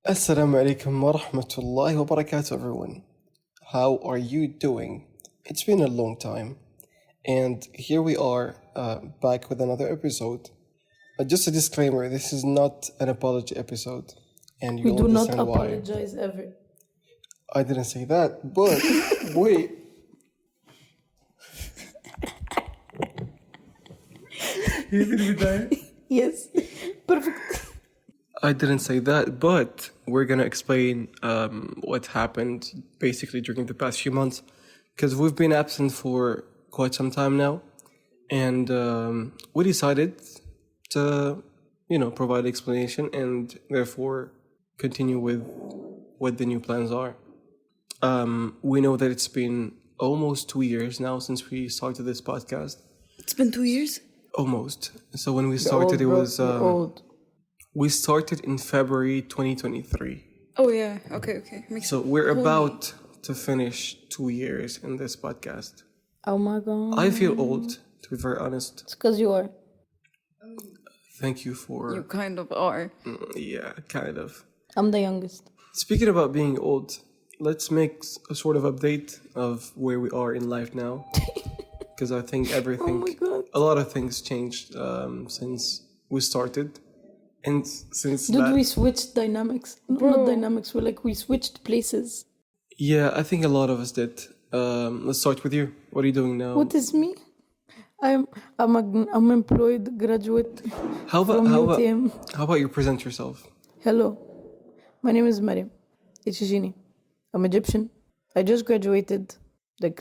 Assalamu alaikum wa rahmatullahi wa barakatuh, everyone. How are you doing? It's been a long time, and here we are back with another episode. Just a disclaimer, this is not an apology episode, and We you'll do not understand why. apologize ever. I didn't say that, but wait. You did with that? Yes, perfect. I didn't say that, but we're gonna explain what happened basically during the past few months, because we've been absent for quite some time now, and we decided to, provide explanation and therefore continue with what the new plans are. We know that it's been almost 2 years now since we started this podcast. It's been 2 years? Almost. So when we started, it was old. we started in February 2023. Oh, yeah. Okay. So we're about to finish 2 years in this podcast. Oh my god. I feel old, to be very honest. It's because you are. Thank you for... You kind of are. Yeah, kind of. I'm the youngest. Speaking about being old, let's make a sort of update of where we are in life now. Because I think everything... Oh my god. A lot of things changed since we started. And since Did we switch dynamics? Not dynamics, we switched places. Yeah, I think a lot of us did. Let's start with you. What are you doing now? What is me? I'm employed graduate How from about UTM. how about you present yourself? Hello, my name is Mariam Ichijini. I'm Egyptian. I just graduated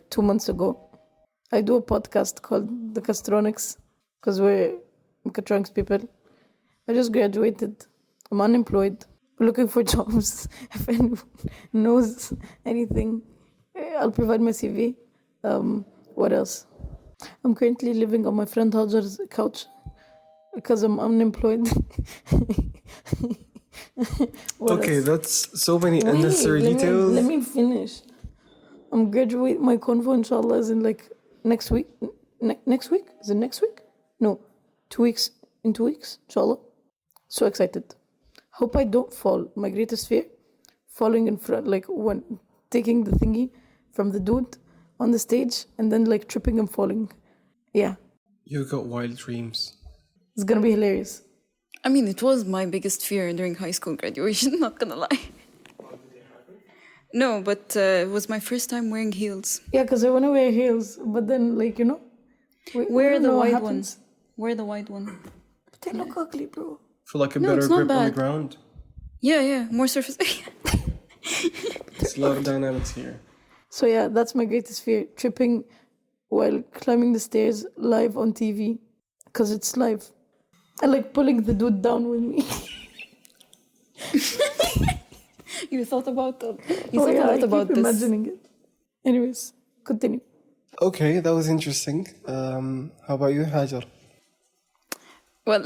2 months ago. I do a podcast called the Castronics because we're Castronics people. I just graduated. I'm unemployed. Looking for jobs. If anyone knows anything, I'll provide my CV. What else? I'm currently living on my friend Hajar's couch because I'm unemployed. Okay, else? that's so many Wait, unnecessary details. Let me finish. I'm graduating. My convo, inshallah, is in next week. Next week? Is it next week? No, 2 weeks. In 2 weeks, inshallah. So excited. Hope I don't fall. My greatest fear, falling in front, when taking the thingy from the dude on the stage and then tripping and falling. Yeah, You got wild dreams. it's gonna be hilarious. I mean, it was my biggest fear during high school graduation, not gonna lie. No, but it was my first time wearing heels. Yeah, because I want to wear heels, but then, we Wear don't the know what white happens. one. Wear the white one. But they look ugly, bro. For a No, better it's not grip on the bad. ground. Yeah, more surface. There's a lot of dynamics here. So yeah, that's my greatest fear, tripping while climbing the stairs live on TV, because it's live. I like pulling the dude down with me. You thought about that. You Oh thought yeah, a I lot about keep this. imagining it. Anyways, continue. Okay, that was interesting. How about you, Hajar? Well,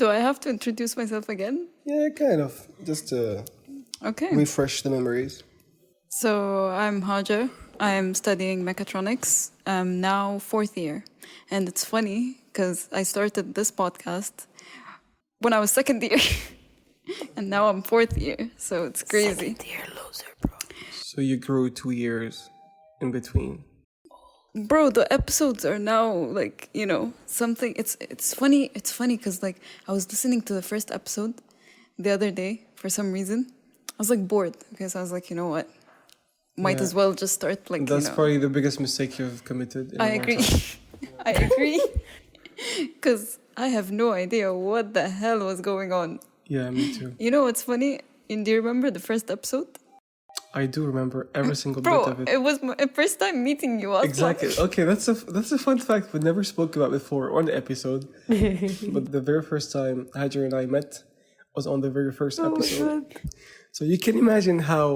do I have to introduce myself again? Yeah, kind of. Just to Okay. refresh the memories. So I'm Hajar. I'm studying mechatronics. I'm now 4th year. And it's funny because I started this podcast when I was 2nd year. And now I'm 4th year. So it's crazy. Dear loser, bro. So you grew 2 years in between. Bro, the episodes are now something. It's funny. It's funny because I was listening to the first episode the other day for some reason. I was bored. Okay, so I was like, you know what? Might Yeah. as well just start That's probably the biggest mistake you've committed. In I a long agree. time. I agree. Because I have no idea what the hell was going on. Yeah, me too. You know what's funny? Do you remember the first episode? I do remember every single bit Bro, of it. it was my first time meeting you. Exactly. Okay, that's a fun fact we never spoke about before on the episode. But the very first time Hajar and I met was on the very first episode. So you can imagine how...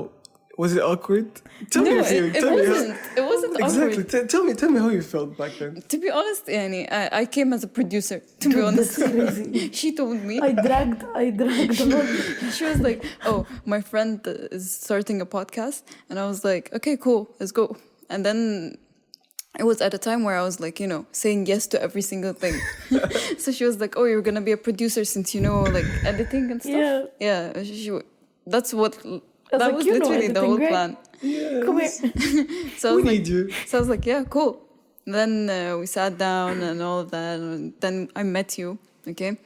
Was it awkward? Tell me No, your feeling. it Tell me wasn't. It wasn't Exactly. awkward. Tell me how you felt back then. To be honest, Yani, I came as a producer, to be honest. That's crazy. She told me. I dragged along. She was like, oh, my friend is starting a podcast. And I was like, okay, cool, let's go. And then it was at a time where I was like, saying yes to every single thing. So she was like, "Oh, you're gonna be a producer since like editing and stuff." Yeah. That's what. That was literally the whole plan. Yes. Come here. So I was We like, need you. so I was like, yeah, cool. Then we sat down and all of that, and then I met you. Okay.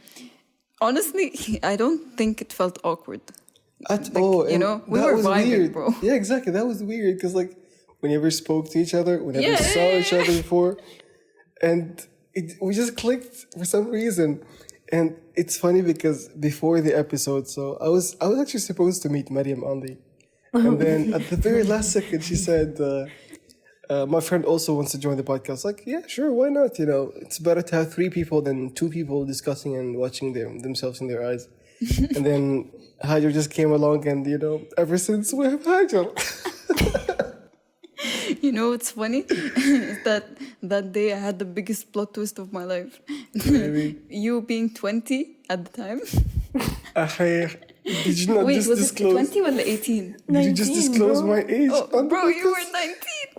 Honestly, I don't think it felt awkward. At all. We And were that was vibing, weird. bro. Yeah, exactly. That was weird because we never spoke to each other. We never Yeah, saw yeah, each other before. And we just clicked for some reason. And it's funny because before the episode, so I was actually supposed to meet Mariam Andi. And then at the very last second, she said, my friend also wants to join the podcast. Like, yeah, sure, why not? It's better to have 3 people than 2 people discussing and watching themselves in their eyes. And then Hajar just came along and, ever since we have Hajar. What's funny? that day I had the biggest plot twist of my life. Maybe. You being 20 at the time. Did you not Wait, just was disclose? it 20 or the 18? Did you just 19, disclose bro. my age? Oh, on the bro, you were podcast? 19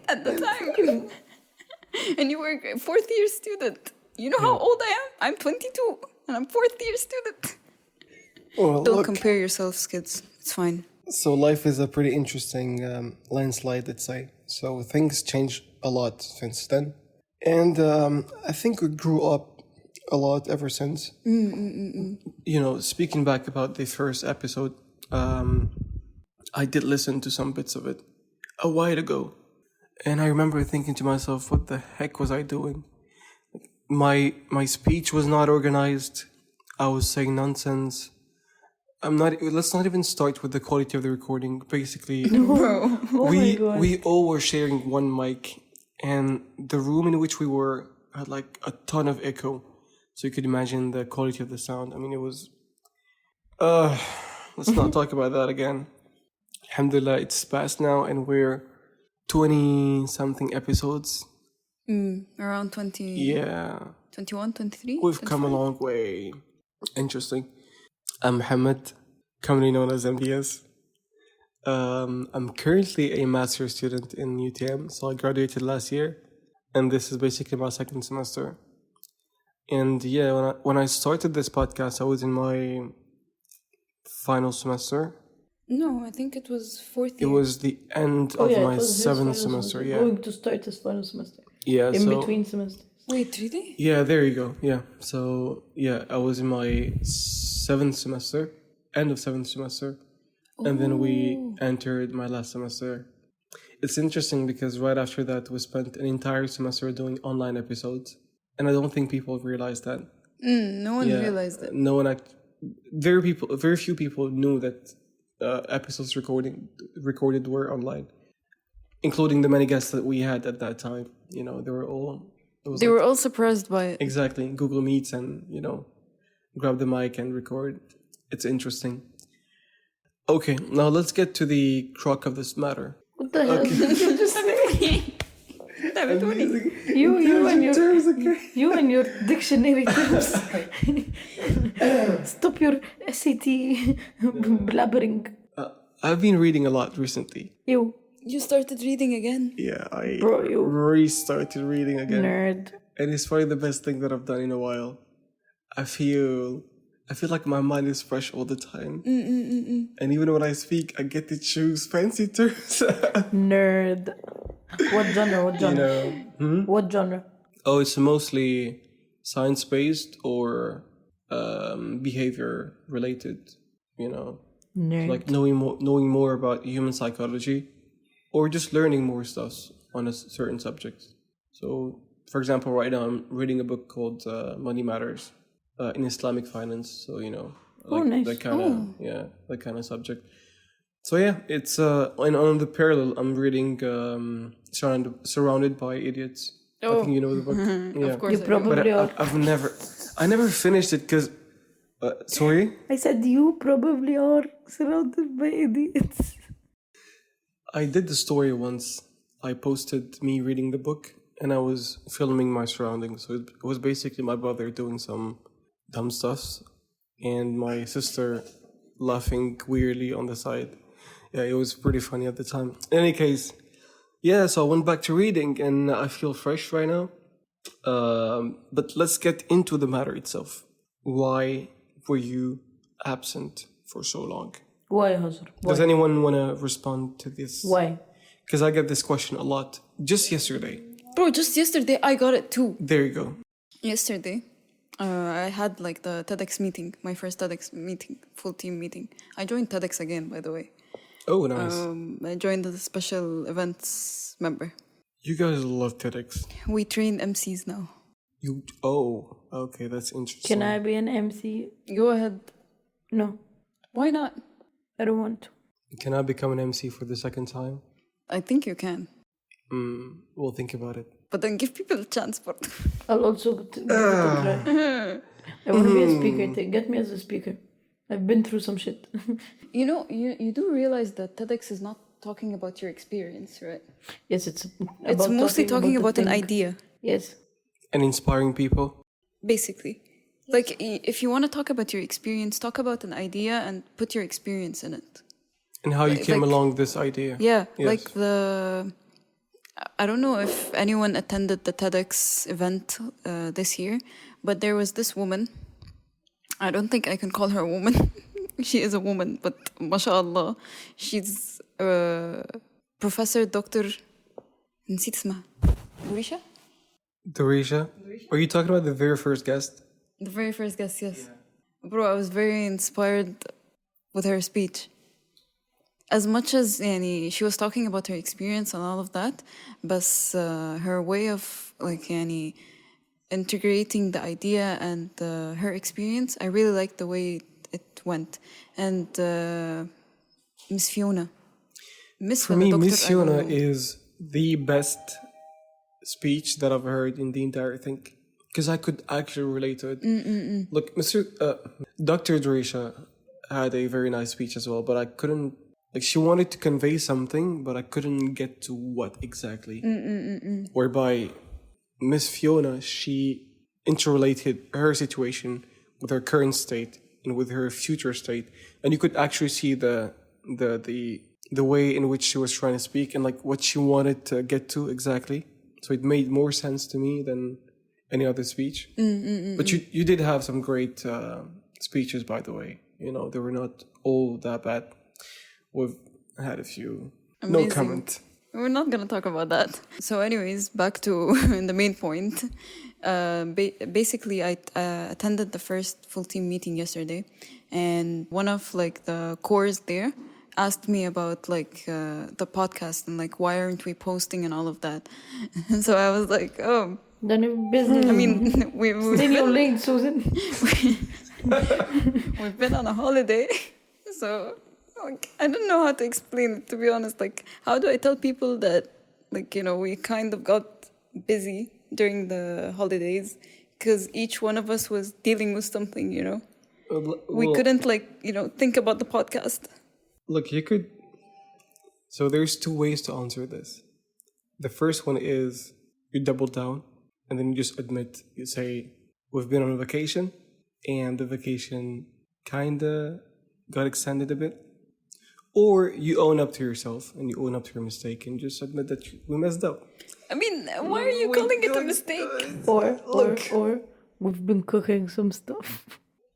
at the time. And you were a 4th year student. You know how old I am? I'm 22 and I'm 4th year student. Well, Don't look. compare yourselves, kids. It's fine. So life is a pretty interesting landslide, let's say. So things changed a lot since then. And I think we grew up a lot ever since. Speaking back about the first episode, I did listen to some bits of it a while ago. And I remember thinking to myself, what the heck was I doing? My speech was not organized. I was saying nonsense. Let's not even start with the quality of the recording. Basically, Bro. Oh my God. we all were sharing one mic, and the room in which we were had a ton of echo. So you could imagine the quality of the sound. I mean, it was. Let's not talk about that again. Alhamdulillah, it's past now, and we're 20-something episodes. Around 20. Yeah, 21, 23? we've come a long way. Interesting. I'm Mohammed, commonly known as MDS. I'm currently a master's student in UTM, so I graduated last year, and this is basically my 2nd semester. And yeah, when I started this podcast, I was in my final semester. No, I think it was 4th year. It was the end of my 7th semester. Yeah, Going to start his final semester. yeah. In So between semesters. Wait, really? yeah, there you go. Yeah. So yeah, I was in my 7th semester, end of 7th semester, and then we entered my last semester. It's interesting because right after that, we spent an entire semester doing online episodes, and I don't think people realized that. No one realized it. No one. Very few people knew that episodes recorded were online, including the many guests that we had at that time. They were all. They were all surprised by it. Exactly. Google Meets and, grab the mic and record. It's interesting. Okay, now let's get to the crux of this matter. What the hell did you just say? Amazing. You and your dictionary terms. Stop your SAT blabbering. I've been reading a lot recently. You started reading again? Yeah, I Bro, you restarted reading again. nerd. And it's probably the best thing that I've done in a while. I feel like my mind is fresh all the time. And even when I speak, I get to choose fancy terms. Nerd. What genre? What genre? Oh, it's mostly science-based or behavior-related, Nerd. like knowing more about human psychology, or just learning more stuff on a certain subject. So, for example, right now I'm reading a book called Money Matters in Islamic finance. So, nice. that kind of subject. So yeah, it's and on the parallel, I'm reading Surrounded by Idiots. I think you know the book. Yeah. Of course. You probably But are. I never finished it because. Sorry. I said you probably are surrounded by idiots. I did the story once. I posted me reading the book, and I was filming my surroundings. So it was basically my brother doing some dumb stuff, and my sister laughing weirdly on the side. Yeah, it was pretty funny at the time. In any case, Yeah, so I went back to reading and I feel fresh right now. But let's get into the matter itself. Why were you absent for so long? Why, Hazar? Does anyone want to respond to this? Why? Because I get this question a lot. Just yesterday. Bro, just yesterday I got it too. There you go. Yesterday, I had like the TEDx meeting, my first TEDx meeting, full team meeting. I joined TEDx again, by the way. Oh, nice. I joined as a special events member. You guys love TEDx. We train MCs now. Oh, okay, that's interesting. Can I be an MC? Go ahead. No, Why not? I don't want to. Can I become an MC for the second time? I think you can. We'll think about it. But then give people a chance for it. I'll also give it a try. I want to be a speaker. Get me as a speaker. I've been through some shit. You know, you do realize that TEDx is not talking about your experience, right? Yes, it's Mostly talking about the an thing. idea, Yes. And inspiring people? basically. Like, if you want to talk about your experience, talk about an idea and put your experience in it. And how you Like- came along this idea. Yeah, Yes. like I don't know if anyone attended the TEDx event this year, but there was this woman. I don't think I can call her a woman. She is a woman, but mashallah, she's Professor Dr. نسيت اسمها. Dorisha? Dorisha? Are you talking about the very first guest? The very first guest, yes. Bro, I was very inspired with her speech. As much as she was talking about her experience and all of that, but her way of integrating the idea and her experience, I really liked the way it went. And Miss Fiona. For me, Miss Fiona is the best speech that I've heard in the entire thing. Because I could actually relate to it. Look, Dr. Dorisha had a very nice speech as well, but I couldn't. Like, she wanted to convey something, but I couldn't get to what exactly. Whereby Miss Fiona, she interrelated her situation with her current state and with her future state, and you could actually see the way in which she was trying to speak and like what she wanted to get to exactly. So it made more sense to me than any other speech. But you did have some great speeches, by the way. You know, they were not all that bad. We've had a few. Amazing. No comment. We're not going to talk about that. So anyways, back to the main point. Basically, I attended the first full team meeting yesterday. And one of the cores there asked me about the podcast and why aren't we posting and all of that. And so I was like, oh. Done your business. I mean, we've Stay in your lane, Susan. We've been on a holiday. So I don't know how to explain it, to be honest. How do I tell people that, we kind of got busy during the holidays because each one of us was dealing with something, we couldn't, think about the podcast. Look, you could. So there's two ways to answer this. The first one is you double down and then you just admit, you say, we've been on a vacation and the vacation kinda got extended a bit. Or you own up to yourself and you own up to your mistake and just admit that we messed up. I mean, why are you calling it a mistake? Or we've been cooking some stuff.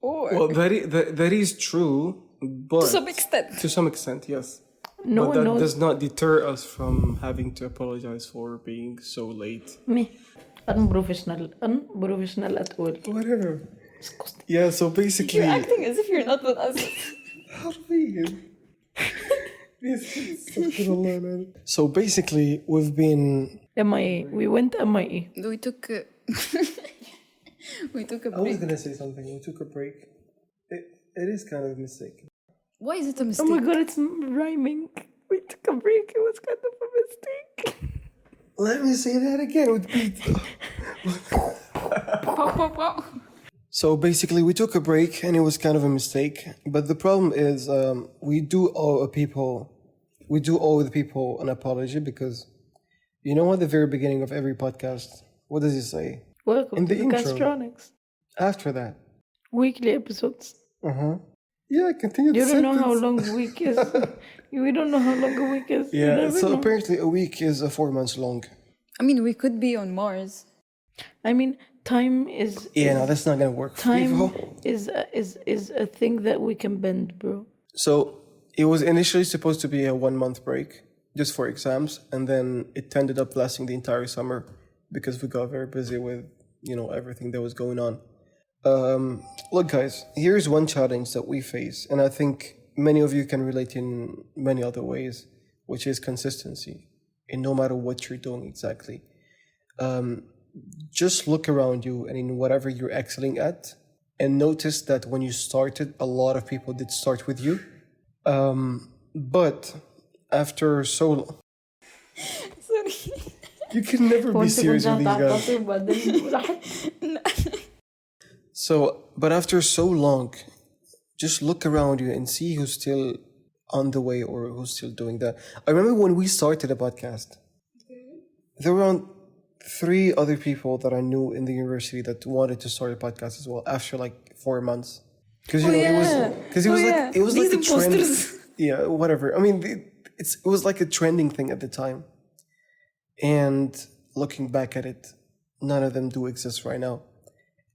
Well, that is true, but to some extent. To some extent, yes. No but one that knows. does not deter us from having to apologize for being so late. Me. Unprofessional at all. Whatever. Yeah, so basically... You're acting as if you're not with us. How do we... So basically, we've been... MIA. We went MIA. We took a break. I was going to say something. We took a break. It is kind of a mistake. Why is it a mistake? Oh my god, it's rhyming. We took a break. It was kind of a mistake. Let me say that again with beat. So basically, we took a break and it was kind of a mistake. But the problem is, we do owe the people an apology because, you know, at the very beginning of every podcast, what does it say? Welcome In to the the intro. Castronics. After that. Weekly episodes. Yeah, continue the You don't know sentence. how long a week is. We don't know how long a week is. You Yeah, never so know. apparently a week is 4 months long. I mean, we could be on Mars. I mean, time is. Yeah, is no, that's not gonna work for time people. is a thing that we can bend, bro. So it was initially supposed to be a 1 month break just for exams, and then it ended up lasting the entire summer because we got very busy with everything that was going on. Look, guys, here's one challenge that we face, and I think many of you can relate in many other ways, which is consistency. And no matter what you're doing exactly, just look around you and in whatever you're excelling at, and notice that when you started, a lot of people did start with you. But after so Sorry. you can never be serious with these guys. But after so long, just look around you and see who's still on the way or who's still doing that. I remember when we started a podcast, there were around 3 other people that I knew in the university that wanted to start a podcast as well after like 4 months. Because it was like a trend. Yeah, whatever. I mean, it was like a trending thing at the time. And looking back at it, none of them do exist right now.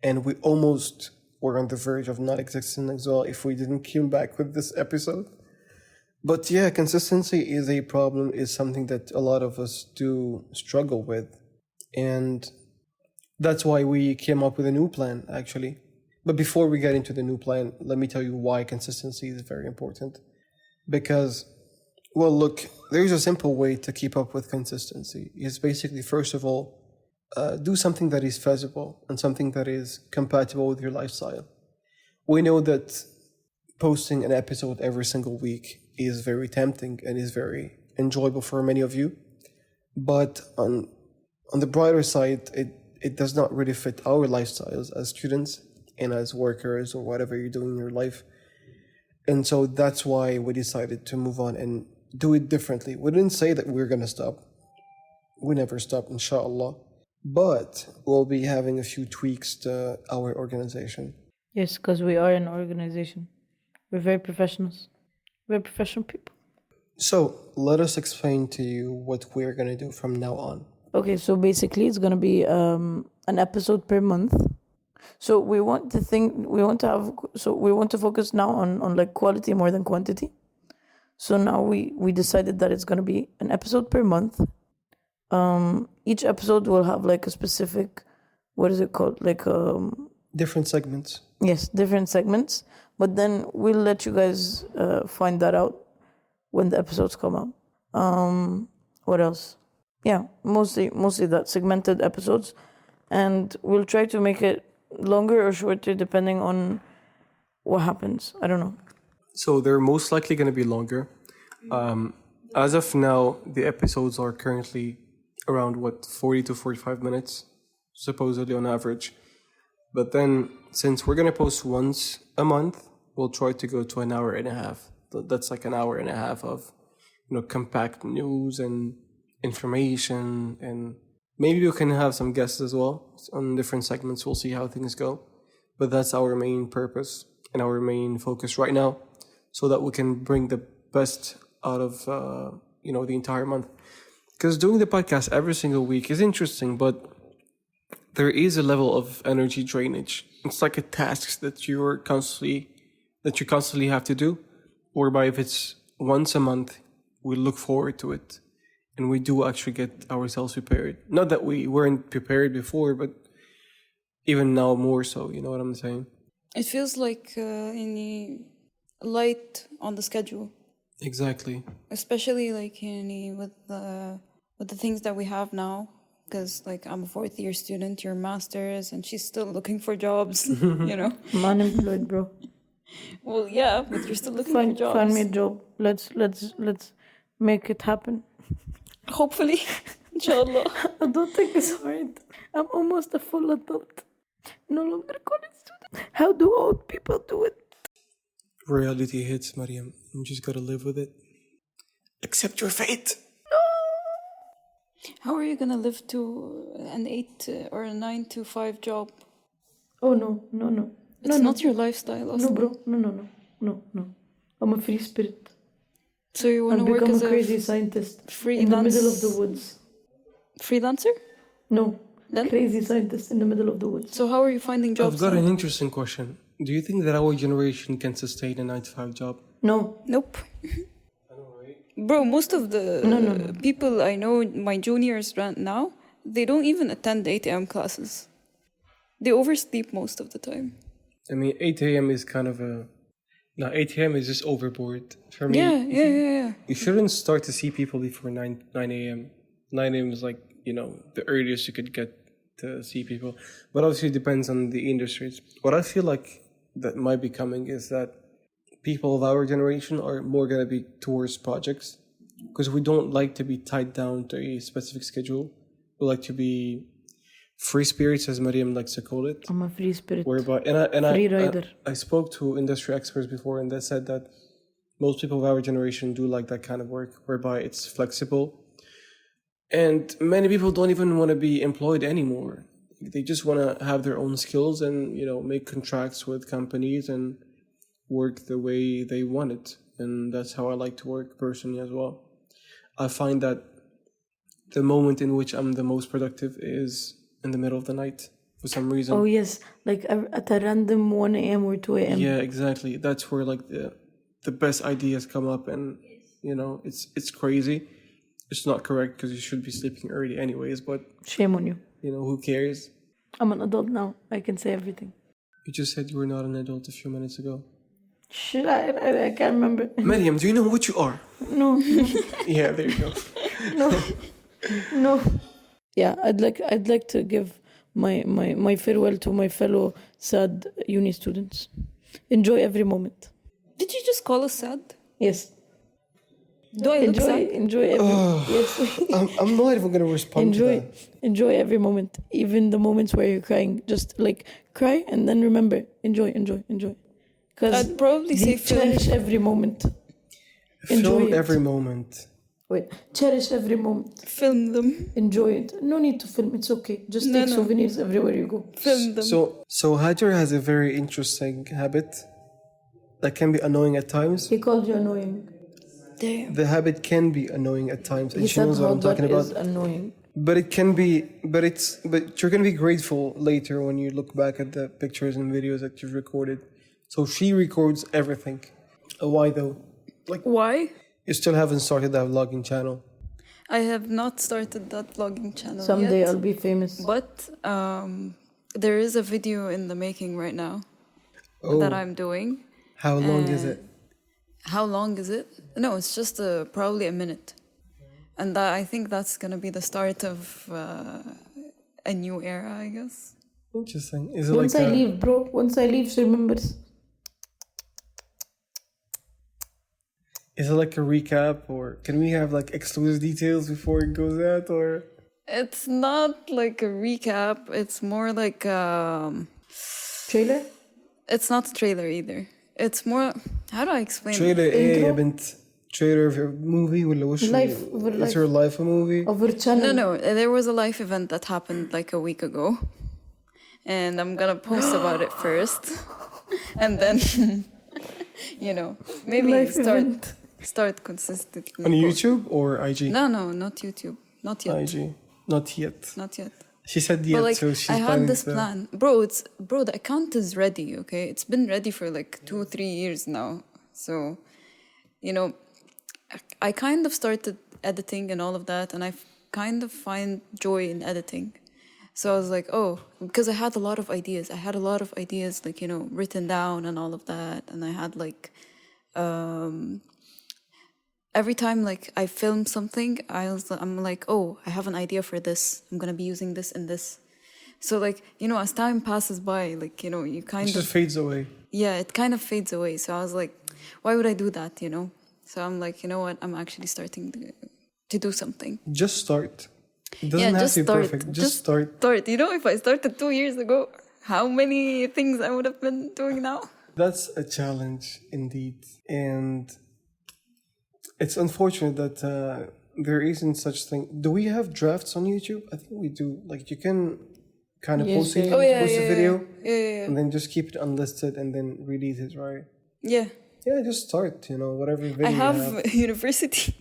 And we almost were on the verge of not existing as well if we didn't come back with this episode. But yeah, consistency is a problem, is something that a lot of us do struggle with. And that's why we came up with a new plan, actually. But before we get into the new plan, let me tell you why consistency is very important. Because, well, look, there's a simple way to keep up with consistency. It's basically, first of all, do something that is feasible and something that is compatible with your lifestyle. We know that posting an episode every single week is very tempting and is very enjoyable for many of you. But on the brighter side, it does not really fit our lifestyles as students and as workers or whatever you're doing in your life. And so that's why we decided to move on and do it differently. We didn't say that we're going to stop. We never stop, inshallah. But we'll be having a few tweaks to our organization. Yes, because we are an organization. We're very professionals. We're professional people. So let us explain to you what we're going to do from now on. Okay, so basically it's going to be an episode per month. So we want to focus now on like quality more than quantity. So now we decided that it's going to be an episode per month. Each episode will have like a specific, what is it called? Like different segments. Yes, different segments. But then we'll let you guys find that out when the episodes come out. What else? Yeah, mostly that, segmented episodes. And we'll try to make it longer or shorter depending on what happens. I don't know. So they're most likely going to be longer. As of now, the episodes are currently around 40 to 45 minutes, supposedly on average. But then, since we're gonna post once a month, we'll try to go to an hour and a half. That's like an hour and a half of, compact news and information, and maybe we can have some guests as well on different segments. We'll see how things go. But that's our main purpose and our main focus right now, so that we can bring the best out of the entire month. Because doing the podcast every single week is interesting, but there is a level of energy drainage. It's like a task that you constantly have to do. Whereby if it's once a month, we look forward to it, and we do actually get ourselves prepared. Not that we weren't prepared before, but even now more so. You know what I'm saying? It feels like any light on the schedule. Exactly. Especially like with the things that we have now, because like I'm a 4th year student, you're a master's, and she's still looking for jobs. I'm unemployed, bro. Well, yeah, but you're still looking for jobs. Find me a job. Let's make it happen. Hopefully, inshallah. I don't think it's hard. I'm almost a full adult. No longer a college student. How do old people do it? Reality hits, Mariam. You just gotta live with it. Accept your fate. How are you gonna live to an 8 or a 9 to 5 job? Oh no. It's not your lifestyle, also. No, bro. No. No. I'm a free spirit. So you want I'll to work become as a crazy scientist freelance in the middle of the woods. freelancer? No, Then? crazy scientist in the middle of the woods. So how are you finding jobs? I've got then? an interesting question. Do you think that our generation can sustain a 9 to 5 job? No. Nope. Bro, most of the people I know, my juniors right now, they don't even attend 8 a.m. classes. They oversleep most of the time. I mean, 8 a.m. is kind of a... No, 8 a.m. is just overboard. For me, Yeah. you shouldn't start to see people before 9 a.m. 9 a.m. is like, the earliest you could get to see people. But obviously it depends on the industries. What I feel like that might be coming is that people of our generation are more going to be towards projects because we don't like to be tied down to a specific schedule. We like to be free spirits, as Mariam likes to call it. I'm a free spirit. Whereby, Free rider. I spoke to industry experts before, and they said that most people of our generation do like that kind of work, whereby it's flexible. And many people don't even want to be employed anymore. They just want to have their own skills and, make contracts with companies and work the way they want it. And that's how I like to work personally as well. I find that the moment in which I'm the most productive is in the middle of the night for some reason. Oh, yes. Like at a random 1 a.m. or 2 a.m. Yeah, exactly. That's where like the best ideas come up, and it's crazy. It's not correct because you should be sleeping early anyways, but Shame on you. Who cares? I'm an adult now. I can say everything. You just said you were not an adult a few minutes ago. Shit, I can't remember. Mariam, do you know what you are? No. Yeah, there you go. No. Yeah, I'd like to give my farewell to my fellow sad uni students. Enjoy every moment. Did you just call us sad? Yes. Do I look sad? Enjoy every yes. I'm not even gonna respond to that. Enjoy every moment, even the moments where you're crying. Just like cry and then remember, enjoy. Because I'd probably say cherish every moment. Film every moment. Wait, cherish every moment. Film them. Enjoy it. No need to film. It's okay. Just take souvenirs everywhere you go. Film them. So Hajar has a very interesting habit that can be annoying at times. He called you annoying. Damn. The habit can be annoying at times, and He she said knows what I'm talking Hajar is about. annoying. But it can be, but you're gonna be grateful later when you look back at the pictures and videos that you've recorded. So she records everything. Why though? Why? You still haven't started that vlogging channel. I have not started that vlogging channel Someday yet. I'll be famous. But there is a video in the making right now that I'm doing. How long is it? How long is it? No, it's just probably a minute. And I think that's going to be the start of a new era, I guess. Interesting. Is it Once like I leave, bro. Once I leave, she remembers. Is it like a recap, or can we have like exclusive details before it goes out, or? It's not like a recap. It's more like Trailer? It's not a trailer either. It's more. How do I explain Trailer it? ايه يا بنت? Trailer of a movie ولا وش؟ Life. Is your life a movie? Of her channel. No. There was a live event that happened like a week ago, and I'm gonna post about it first, and then maybe Live event. start consistently On YouTube or IG? No, not YouTube. Not yet. IG. Not yet. Not yet. She said yet, But like, so she's I had planning this to- plan, bro. The account is ready. Okay, it's been ready for like 2-3 years now. So, I kind of started editing and all of that, and I kind of find joy in editing. So I was like, because I had a lot of ideas. Like, written down and all of that, and I had like, every time like I film something, I'm like, I have an idea for this. I'm gonna be using this and this. So like, as time passes by, like, you kind It of just fades away. Yeah, it kind of fades away. So I was like, why would I do that? So I'm like, you know what? I'm actually starting to do something. Just start. It doesn't have to be perfect. Just start. If I started 2 years ago, how many things I would have been doing now? That's a challenge indeed. And it's unfortunate that there isn't such thing. Do we have drafts on YouTube? I think we do. Like you can kind of post it, post a video, Yeah. and then just keep it unlisted and then release it, right? Yeah. Yeah, just start, whatever video I you have university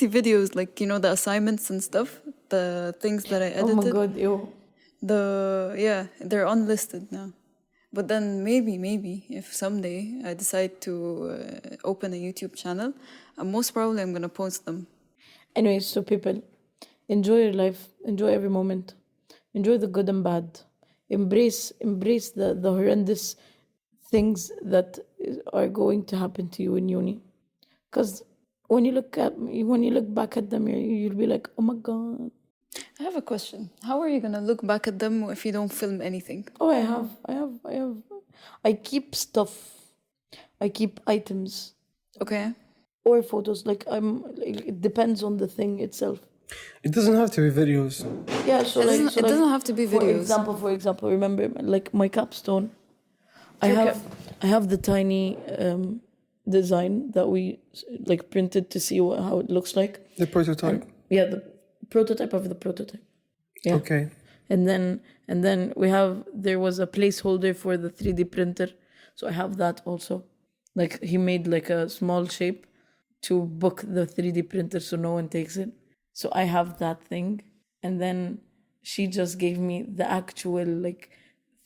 videos, like, the assignments and stuff, the things that I Oh my edited. god, yo. They're unlisted now. But then maybe, if someday I decide to open a YouTube channel, most probably I'm going to post them. Anyways, so people, enjoy your life, enjoy every moment, enjoy the good and bad, embrace the horrendous things that are going to happen to you in uni. Because when you look back at them, you'll be like, oh my god. I have a question. How are you going to look back at them if you don't film anything? Oh, I keep stuff. I keep items. Okay. Or photos. It depends on the thing itself. It doesn't have to be videos. Yeah, It doesn't have to be videos. For example, remember, like my capstone, I have the tiny design that we printed to see how it looks like. The prototype. The prototype of the prototype. Yeah. Okay. And then there was a placeholder for the 3D printer, so I have that also. Like he made like a small shape to book the 3D printer so no one takes it. So I have that thing, and then she just gave me the actual 3D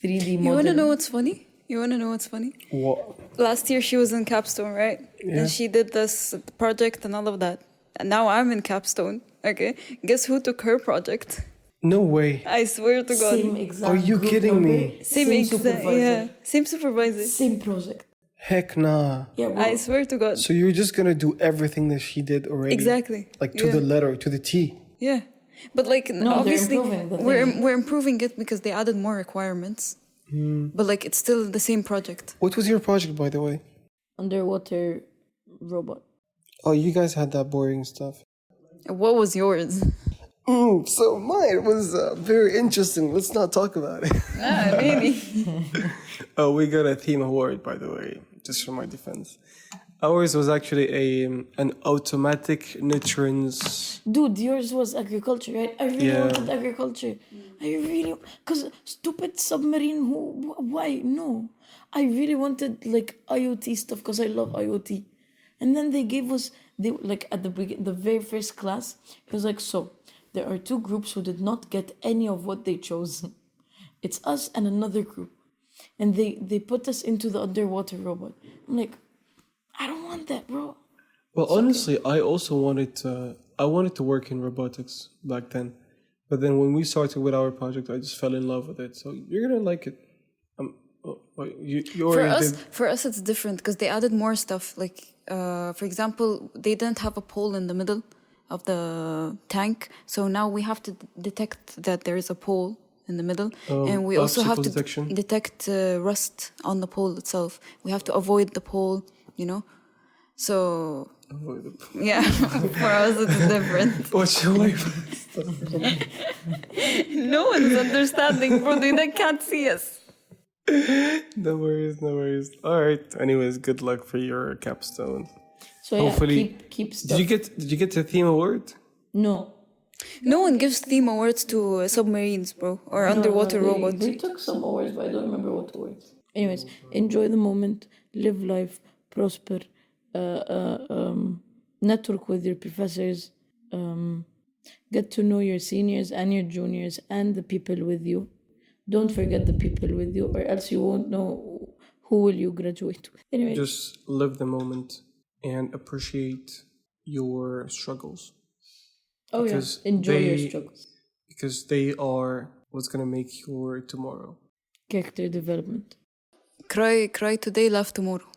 model. You want to know what's funny? What? Last year she was in capstone, right? Yeah. And she did this project and all of that. And now I'm in capstone. Okay, guess who took her project? No way. I swear to God. Same exact. Are you group kidding number, me? Same supervisor. yeah, same supervisor. Same project. Heck nah. Yeah, bro. I swear to God. So you're just gonna do everything that she did already? Exactly. Like to the letter, to the T. Yeah, but obviously they're improving the thing. we're improving it because they added more requirements. But it's still the same project. What was your project, by the way? Underwater robot. Oh, you guys had that boring stuff. What was yours? So mine was very interesting. Let's not talk about it. Really? Oh, we got a theme award, by the way, just for my defense. Ours was actually an automatic nutrients. Dude, yours was agriculture, right? I really wanted agriculture. Because stupid submarine, why? No. I really wanted IoT stuff because I love IoT. And then they gave us, at the very first class, it was like, so, there are two groups who did not get any of what they chose. It's us and another group. And they put us into the underwater robot. I'm like, I don't want that, bro. Well, honestly, I also wanted to work in robotics back then. But then when we started with our project, I just fell in love with it. So you're going to like it. For us, it's different because they added more stuff. For example, they didn't have a pole in the middle of the tank. So now we have to detect that there is a pole in the middle. And we also have to detect rust on the pole itself. We have to avoid the pole, So, yeah, for us it's different. What's your way? No one's understanding, bro. They can't see us. No worries. All right. Anyways, good luck for your capstone. So yeah, hopefully, keep stuff. Did you get the theme award? No. No one gives theme awards to submarines, bro, or underwater robots. They took some awards, but I don't remember what awards. Anyways, enjoy the moment, live life, prosper, network with your professors, get to know your seniors and your juniors and the people with you. Don't forget the people with you, or else you won't know who will you graduate with. Anyway, just live the moment and appreciate your struggles. Oh because yeah, enjoy your struggles. Because they are what's gonna make your tomorrow. Character development. Cry today, laugh tomorrow.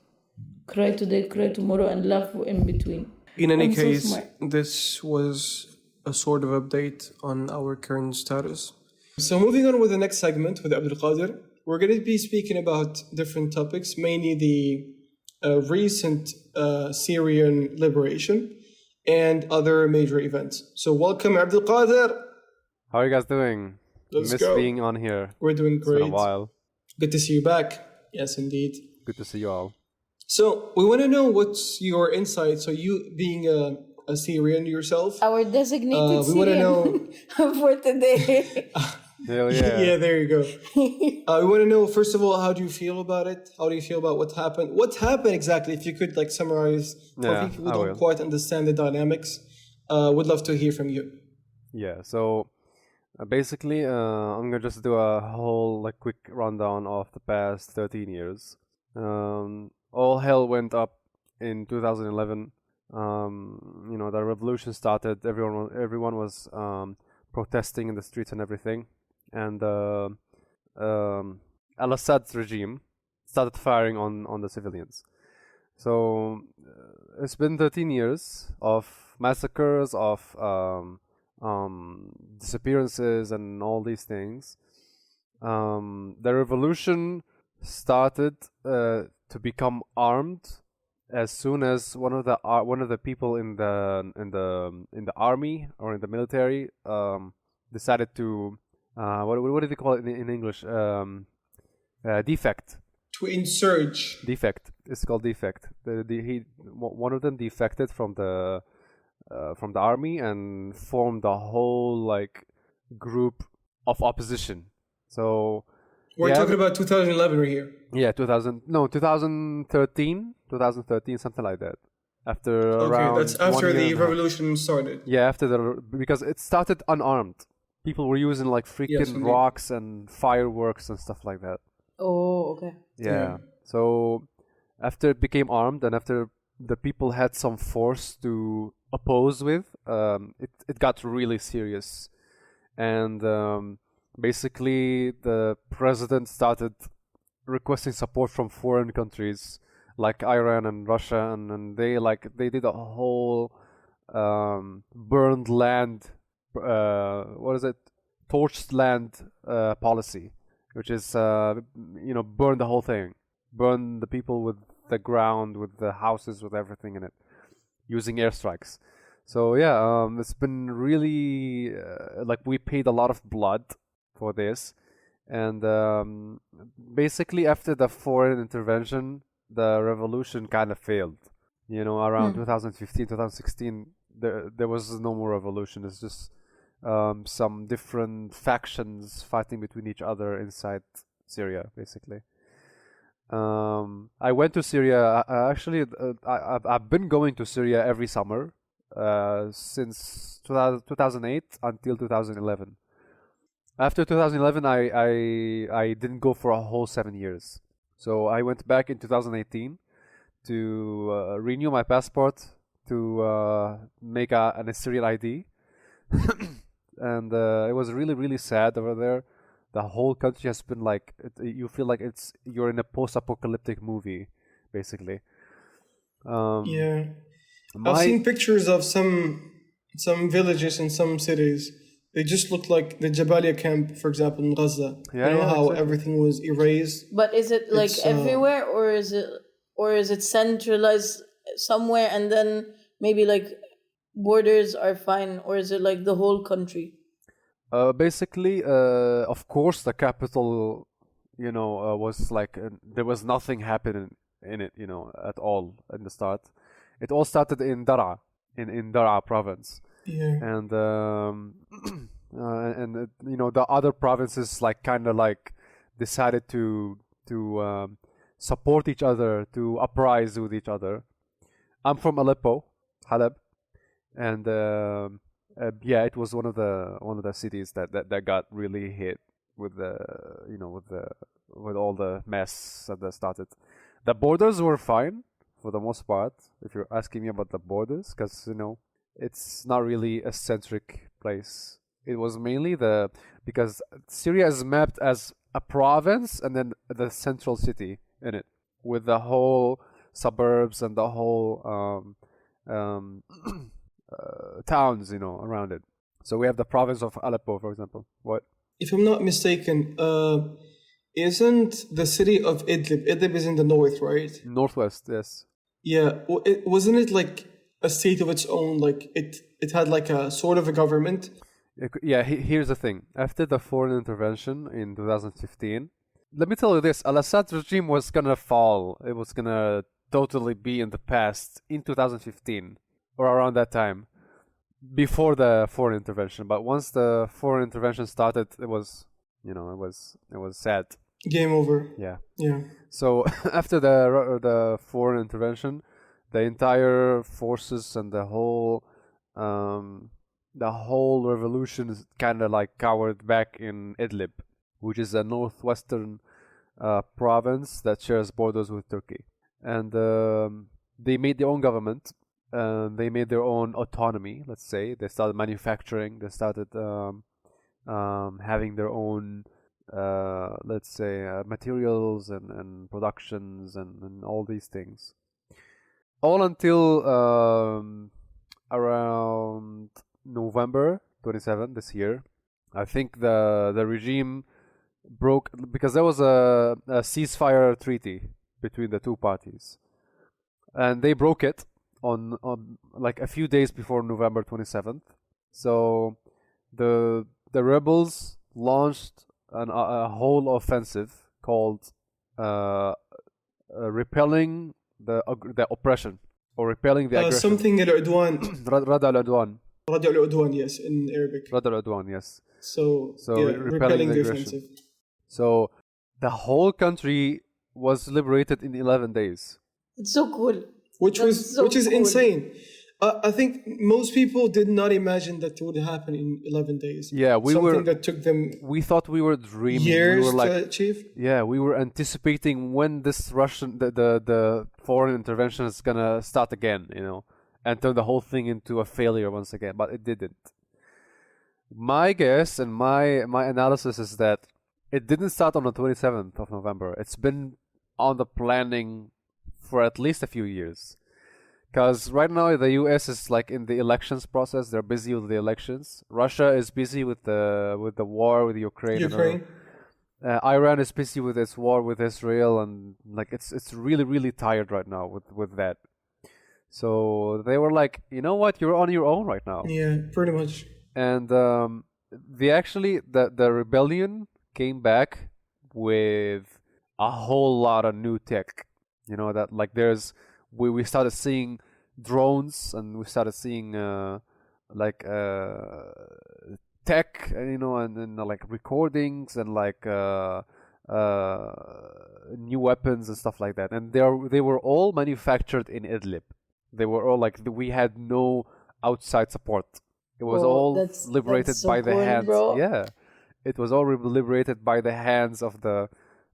Cry today, cry tomorrow, and laugh in between. In any case, this was a sort of update on our current status. So moving on with the next segment with Abdul Kader, we're going to be speaking about different topics, mainly the recent Syrian liberation and other major events. So welcome, Abdul Kader. How are you guys doing? Let's Miss go. being on here. We're doing great. It's been a while. Good to see you back. Yes, indeed. Good to see you all. So we want to know what's your insight. So you being a Syrian yourself, Our designated we want to Syrian know for today. Hell Yeah, yeah. there you go. We want to know, first of all, how do you feel about it? How do you feel about what happened? What happened exactly? If you could like summarize for Yeah, people who I don't will. quite understand the dynamics, would love to hear from you. Yeah, so basically, I'm gonna just do a whole like quick rundown of the past 13 years. All hell went up in 2011. The revolution started. Everyone was protesting in the streets and everything, and Al-Assad's regime started firing on the civilians. So it's been 13 years of massacres, of disappearances, and all these things. The revolution started to become armed as soon as one of the people in the army or in the military decided to what do they call it in English, defect. To insurge. Defect. It's called defect. One of them defected from the army and formed a whole like group of opposition. So We're talking about 2011 right here. yeah, 2013, something like that. After around Okay, that's after 1 year the and a half. revolution started. Yeah, because it started unarmed. People were using like freaking Yes, indeed. rocks and fireworks and stuff like that. Oh, okay. Yeah. So after it became armed and after the people had some force to oppose with, it got really serious. And basically the president started requesting support from foreign countries like Iran and Russia, and they did a whole burned land, torched land policy, which is burn the whole thing, burn the people with the ground, with the houses, with everything in it, using airstrikes. So yeah, it's been really we paid a lot of blood for this, and basically after the foreign intervention, the revolution kind of failed. Around 2015, 2016, there was no more revolution. It's just some different factions fighting between each other inside Syria, basically. I went to Syria. I've been going to Syria every summer since 2008 until 2011. After 2011, I didn't go for a whole 7 years. So I went back in 2018 to renew my passport, to make an Assyrian ID. And it was really, really sad over there. The whole country has been you feel like you're in a post-apocalyptic movie, basically. Yeah. I've seen pictures of some villages in some cities. They just look like the Jabalia camp, for example, in Gaza. How exactly. everything was erased. But is it everywhere, or is it centralized somewhere, and then maybe borders are fine, or is it the whole country? Basically, of course, the capital, was there was nothing happening in it, at all in the start. It all started in Daraa, in Daraa province. Yeah. And the other provinces decided to support each other, to uprise with each other. I'm from Aleppo, Halab, and it was one of the cities that got really hit with with all the mess that started. The borders were fine for the most part, if you're asking me about the borders, because it's not really a centric place. It was mainly because Syria is mapped as a province and then the central city in it, with the whole suburbs and the whole towns, around it. So we have the province of Aleppo, for example. What? If I'm not mistaken, isn't the city of Idlib? Idlib is in the north, right? Northwest, yes. Yeah. Wasn't it a state of its own? It had a sort of a government. Yeah, here's the thing. After the foreign intervention in 2015, let me tell you this: Al-Assad regime was gonna fall. It was gonna totally be in the past in 2015 or around that time, before the foreign intervention. But once the foreign intervention started, it was it was sad. Game over. Yeah. Yeah. So after the foreign intervention, the entire forces and the whole revolution is kind of like cowered back in Idlib, which is a northwestern province that shares borders with Turkey. And they made their own government. They made their own autonomy, let's say. They started manufacturing. They started having their own, let's say, materials and productions and all these things. All until around November 27 this year. I think the regime broke, because there was a ceasefire treaty between the two parties. And they broke it on like a few days before November 27th. So the rebels launched a whole offensive called repelling the oppression, or repelling the aggression. Something al-Udwan. Rad al-Udwan. Rad al-Udwan, yes, in Arabic. Rad al-Udwan, yes. So yeah, repelling the offensive. So the whole country was liberated in 11 days. It's so cool. Which is cool. insane. I think most people did not imagine that it would happen in 11 days. Yeah, that took them. We thought we were dreaming. Years we were like, to achieve. Yeah, we were anticipating when this the foreign intervention is gonna start again, and turn the whole thing into a failure once again. But it didn't. My guess and my analysis is that it didn't start on the 27th of November. It's been on the planning for at least a few years. Because right now the US is like in the elections process. They're busy with the elections. Russia is busy with the war with Ukraine. Iran is busy with its war with Israel, and like it's really, really tired right now with that. So they were like, you know what, you're on your own right now. Yeah, pretty much. And the rebellion came back with a whole lot of new tech. That like we started seeing drones, and we started seeing tech, and like recordings and like new weapons and stuff like that. And they were all manufactured in Idlib. They were all like, we had no outside support. It was all liberated so by the cool, hands. bro. Yeah, it was all liberated by the hands of the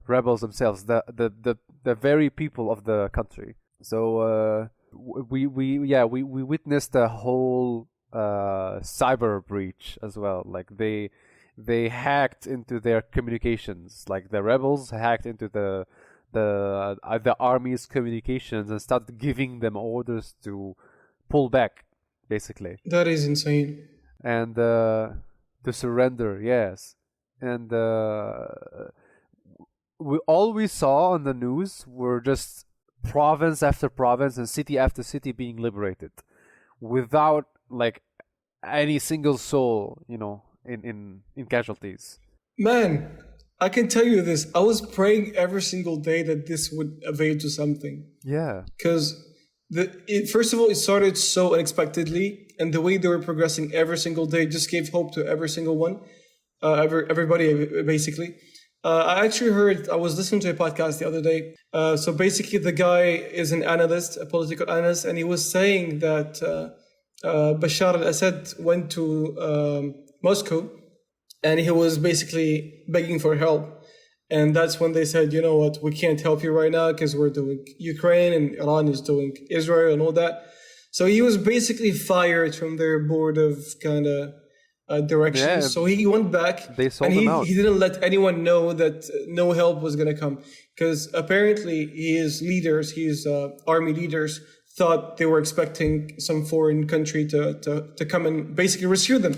rebels themselves, the very people of the country. So we witnessed a whole cyber breach as well. Like they hacked into their communications. Like the rebels hacked into the army's communications and started giving them orders to pull back, basically. That is insane. And to surrender, yes. And all we saw on the news were just province after province and city after city being liberated, without like any single soul, in casualties. Man, I can tell you this. I was praying every single day that this would avail to something. Yeah. Because first of all, it started so unexpectedly, and the way they were progressing every single day just gave hope to every single one, everybody basically. I actually I was listening to a podcast the other day. So basically the guy is an analyst, a political analyst, and he was saying that Bashar al-Assad went to Moscow, and he was basically begging for help. And that's when they said, you know what, we can't help you right now because we're doing Ukraine and Iran is doing Israel and all that. So he was basically fired from their board of kind of directions. Yeah, so he went back, they sold and him out. He didn't let anyone know that no help was going to come, because apparently his army leaders thought they were expecting some foreign country to come and basically rescue them,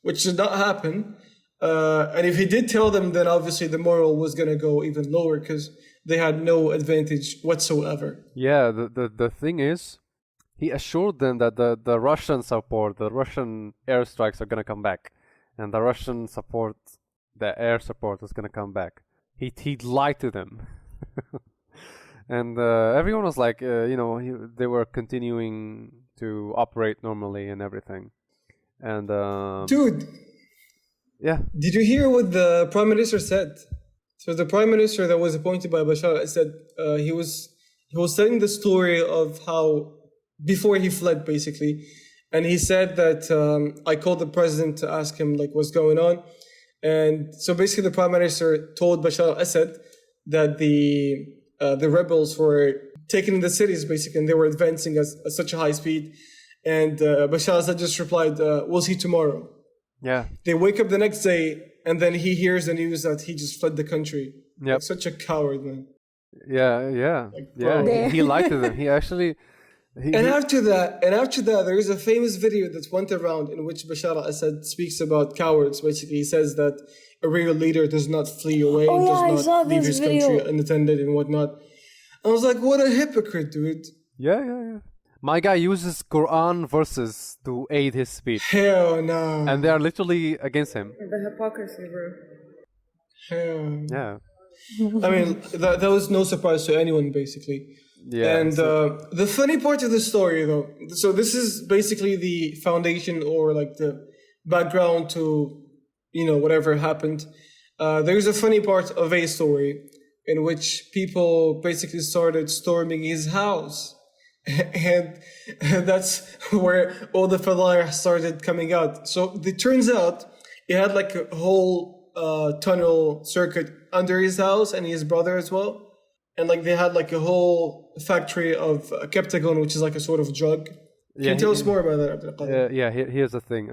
which did not happen. And if he did tell them, then obviously the moral was going to go even lower because they had no advantage whatsoever. Yeah, the thing is, he assured them that the Russian support, the Russian airstrikes are going to come back. And the Russian support, the air support is going to come back. He lied to them. And everyone was like, they were continuing to operate normally and everything. And dude, Yeah. Did you hear what the Prime Minister said? So the Prime Minister that was appointed by Bashar al-Assad, he was telling the story of how, before he fled, basically, and he said that I called the president to ask him like what's going on, and so basically the Prime Minister told Bashar al-Assad that the rebels were taking the cities basically, and they were advancing at such a high speed, and Bashar al-Assad just replied, "We'll see tomorrow." Yeah. They wake up the next day, and then he hears the news that he just fled the country. Yep. Like, such a coward, man. Yeah. bro. He lied to them. He actually. And after that, there is a famous video that went around in which Bashar al-Assad speaks about cowards. Basically, he says that a real leader does not flee away, Oh, yeah, I does saw not leave this his country video. unattended and whatnot. I was like, what a hypocrite, dude. Yeah. My guy uses Quran verses to aid his speech, Hell no. and they are literally against him. The hypocrisy, bro. Hell. Yeah. I mean, that was no surprise to anyone, basically. Yeah. And the funny part of the story, though, so this is basically the foundation or like the background to, whatever happened. There's a funny part of a story in which people basically started storming his house. And that's where all the fadaih started coming out. So it turns out he had like a whole tunnel circuit under his house and his brother as well. And like they had like a whole factory of Captagon, which is like a sort of drug. Can you tell us more about that, Abdul Qadir? Here's the thing.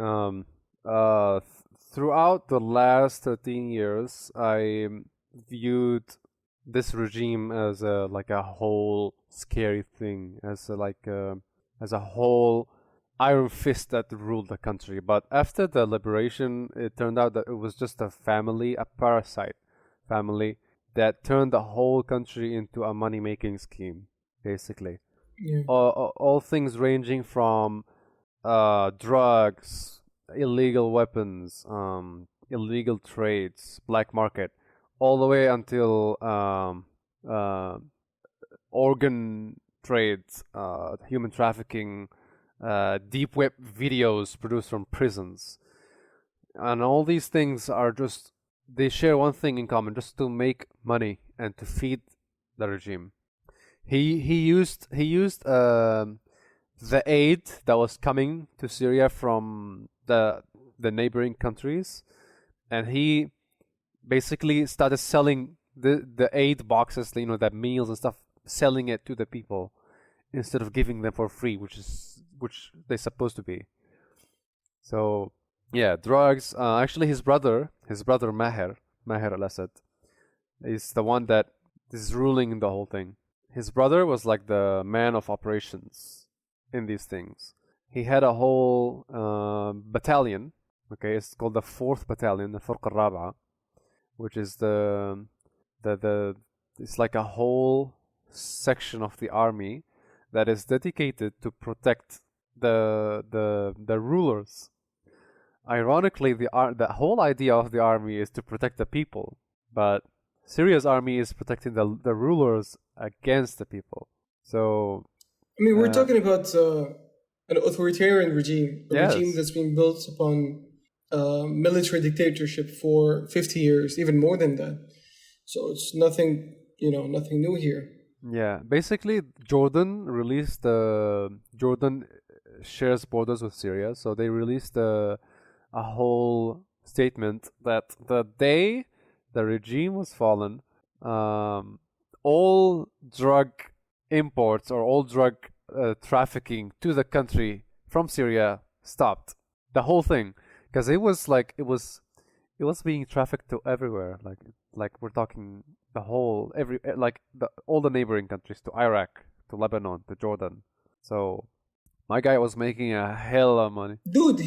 Throughout the last 13 years, I viewed this regime as a whole scary thing, as a whole iron fist that ruled the country. But after the liberation, it turned out that it was just a parasite family that turned the whole country into a money-making scheme, basically. Yeah. All things ranging from drugs, illegal weapons, illegal trades, black market, all the way until organ trades, human trafficking, deep web videos produced from prisons. And all these things are just, they share one thing in common, just to make money and to feed the regime. He used the aid that was coming to Syria from the neighboring countries, and he basically started selling the aid boxes, the meals and stuff, selling it to the people instead of giving them for free, which they're supposed to be. So yeah, drugs. Actually, his brother Maher al-Assad, is the one that is ruling the whole thing. His brother was like the man of operations in these things. He had a whole battalion. Okay, it's called the 4th Battalion, the Furq al-Rabi'a, which is it's like a whole section of the army that is dedicated to protect the rulers. Ironically, the whole idea of the army is to protect the people, but Syria's army is protecting the rulers against the people. So, I mean, we're talking about an authoritarian regime, a regime that's been built upon military dictatorship for 50 years, even more than that. So it's nothing new here. Yeah, basically, Jordan shares borders with Syria, so they released a whole statement that the day the regime was fallen, all drug imports or all drug trafficking to the country from Syria stopped. The whole thing, because it was being trafficked to everywhere. Like we're talking the whole all the neighboring countries, to Iraq, to Lebanon, to Jordan. So my guy was making a hell of money. Dude,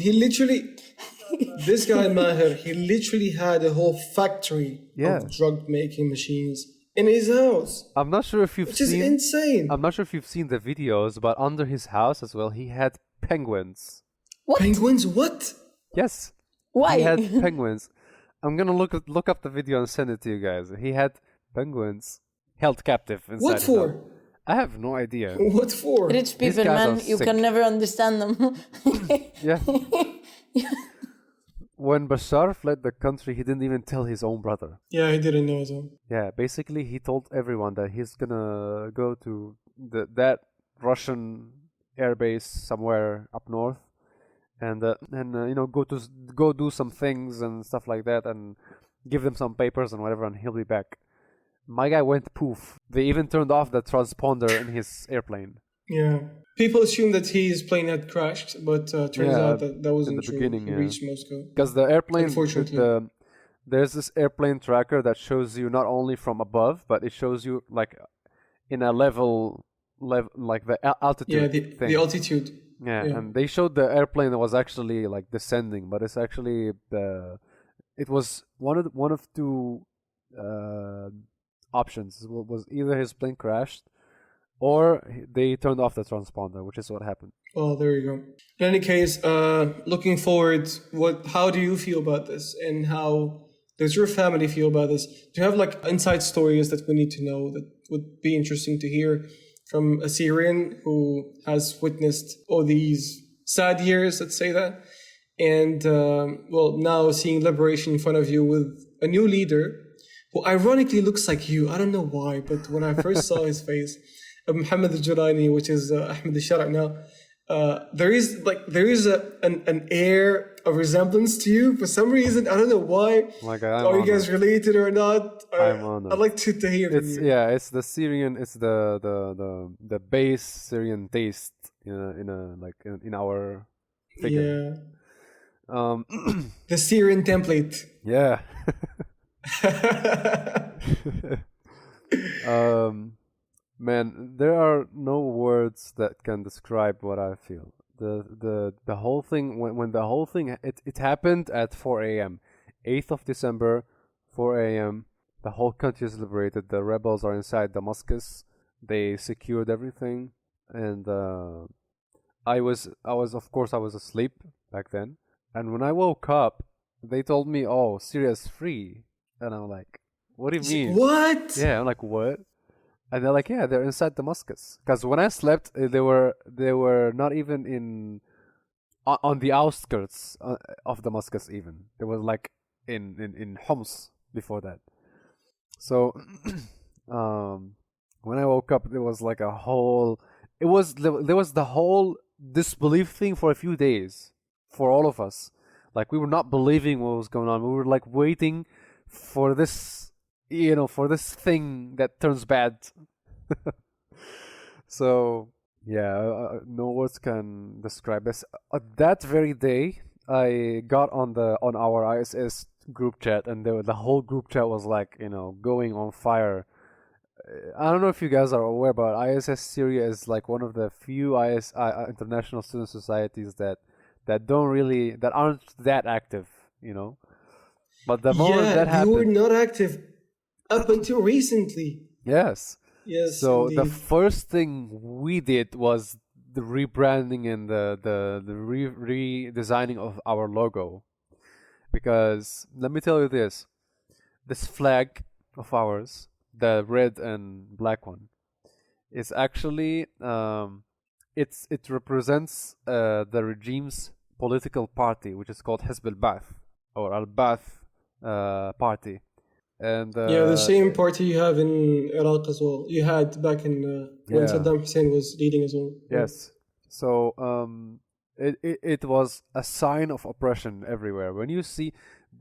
this guy Maher, he literally had a whole factory of drug making machines in his house. I'm not sure if you've seen. Which is insane. I'm not sure if you've seen the videos, but under his house as well, he had penguins. What? Penguins? What? Yes. Why? He had penguins. I'm gonna look up the video and send it to you guys. He had penguins held captive inside. What for? His house. I have no idea. What for? Rich people, man, you sick. can never understand them. Yeah. when Bashar fled the country, he didn't even tell his own brother. Yeah, he didn't know as well. Yeah, basically he told everyone that he's gonna go to that Russian airbase somewhere up north, and go do some things and stuff like that, and give them some papers and whatever, and he'll be back. My guy went poof. They even turned off the transponder in his airplane. Yeah. People assume that his plane had crashed, but turns out that wasn't true. Beginning, he reached Moscow. Because the airplane, unfortunately. There's this airplane tracker that shows you not only from above, but it shows you like in a level like the altitude. Yeah, thing. the altitude. Yeah, and they showed the airplane that was actually like descending, but it's actually it was one of two options. It was either his plane crashed or they turned off the transponder, which is what happened. Oh, there you go. In any case, looking forward, how do you feel about this, and how does your family feel about this? Do you have like inside stories that we need to know that would be interesting to hear from a Syrian who has witnessed all these sad years, let's say that, and now seeing liberation in front of you with a new leader who ironically looks like you. I don't know why, but when I first saw his face, Muhammad al-Jurani, which is Ahmed al-Shara now, there is an air of resemblance to you for some reason. I don't know why. Are you guys related or not? I'd like to hear from you. Yeah, it's the Syrian. It's the base Syrian taste in our figure. Yeah. The Syrian template. Yeah. Man, there are no words that can describe what I feel. The whole thing, when the whole thing, it happened at 4 a.m. 8th of December, 4 a.m. The whole country is liberated. The rebels are inside Damascus. They secured everything, and I was asleep back then. And when I woke up, they told me, "Oh, Syria's free," and I'm like, "What do you mean?" What? Yeah, I'm like, "What?" And they're like, "Yeah, they're inside Damascus." Because when I slept, they were not even on the outskirts of Damascus. Even they was like in Homs before that. So when I woke up, there was like there was the whole disbelief thing for a few days for all of us. Like we were not believing what was going on. We were like waiting for this, for this thing that turns bad. So yeah, no words can describe this. That very day, I got on our ISS group chat, and the whole group chat was like, going on fire. I don't know if you guys are aware, but ISS Syria is like one of the few international student societies that aren't that active, But the moment that happened, you were not active up until recently. Yes. Yes. So indeed. the first thing we did was the rebranding and the redesigning of our logo, because let me tell you this flag of ours, the red and black one, is actually it represents the regime's political party, which is called Hizb al-Ba'th or al-Ba'th party. And the same party you have in Iraq as well. You had back in when Saddam Hussein was leading as well. Yes. So it was a sign of oppression everywhere. When you see,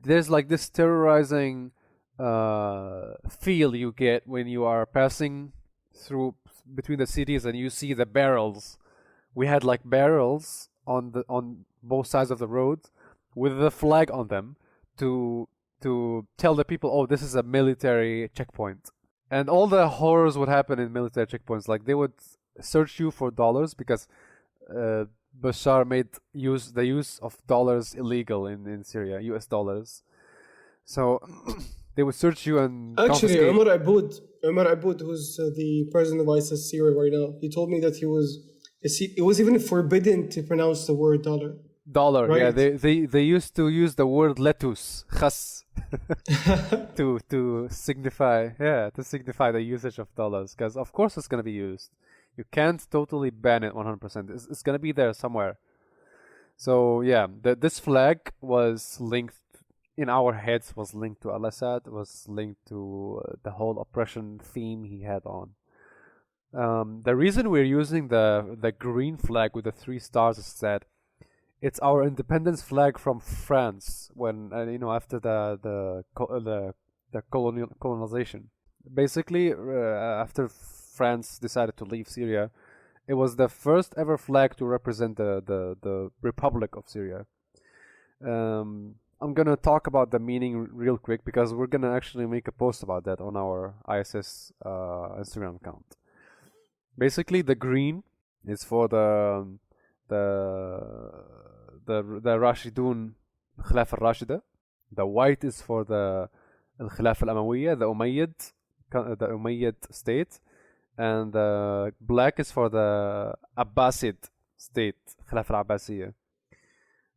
there's like this terrorizing feel you get when you are passing through between the cities and you see the barrels. We had like barrels on both sides of the road with the flag on them to tell the people, oh, this is a military checkpoint. And all the horrors would happen in military checkpoints. Like they would search you for dollars because Bashar made the use of dollars illegal in Syria, US dollars. So they would search you and actually, confiscate. Omar Aboud, who's the president of ISIS Syria right now, he told me that it was even forbidden to pronounce the word dollar. Right? Yeah, they used to use the word lettuce, khas, to signify the usage of dollars, because of course it's gonna be used. You can't totally ban it 100%. It's gonna be there somewhere. So yeah, this flag was linked in our heads, was linked to Al-Assad, was linked to the whole oppression theme he had on. The reason we're using the green flag with the 3 stars is that it's our independence flag from France when after the colonization. Basically, after France decided to leave Syria, it was the first ever flag to represent the Republic of Syria. I'm gonna talk about the meaning real quick because we're gonna actually make a post about that on our ISS Instagram account. Basically, the green is for the Rashidun Khilaf al-Rashida. The white is for the Khilaf al-Amawiyya, the Umayyad state, and the black is for the Abbasid state, Khilaf al-Abbasiyya.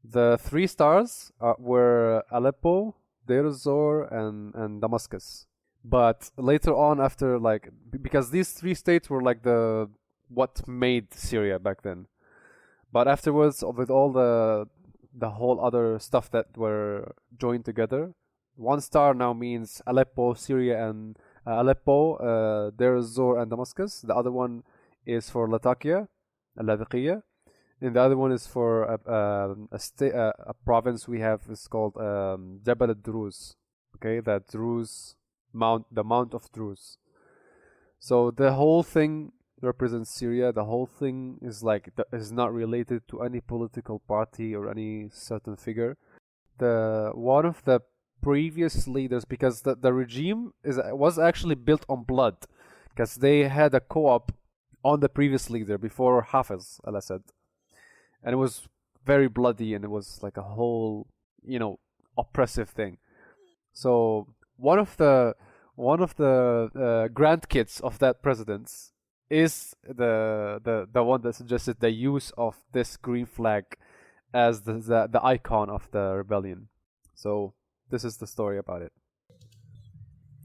The 3 stars were Aleppo, Deir ez-Zor, and Damascus. But later on, after because these 3 states were like what made Syria back then. But afterwards, with all the whole other stuff that were joined together, 1 star now means Aleppo, Syria, and Aleppo, Deir ez-Zor, and Damascus. The other one is for Latakia, Al-Ladiqiyya. And the other one is for a province we have. It's called Jabal al-Druze. Okay, the Druze Mount, the Mount of Druze. So the whole thing represents Syria. The whole thing is is not related to any political party or any certain figure. One of the previous leaders, because the regime was actually built on blood, because they had a co-op on the previous leader before Hafez al-Assad. And it was very bloody, and it was like a whole, oppressive thing. So one of the grandkids of that president is the one that suggested the use of this green flag as the icon of the rebellion. So this is the story about it.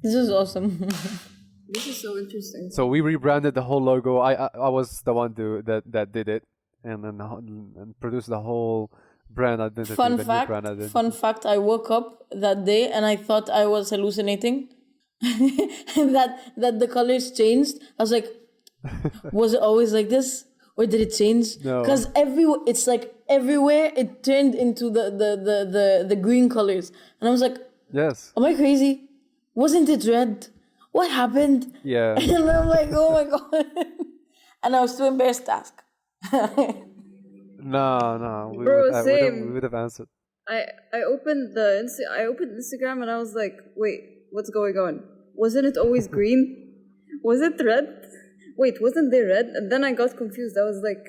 This is awesome. This is so interesting. So we rebranded the whole logo. I was the one that did it. And produce the whole brand identity. Fun fact, I woke up that day and I thought I was hallucinating. that the colors changed. I was like, was it always like this? Or did it change? No. Because everywhere it turned into the green colors. And I was like, yes. Am I crazy? Wasn't it red? What happened? Yeah. And I'm like, oh my God. And I was too embarrassed to ask. No. We would have answered. I opened Instagram and I was like, wait, what's going on? Wasn't it always green? Was it red? Wait, wasn't there red? And then I got confused. I was like,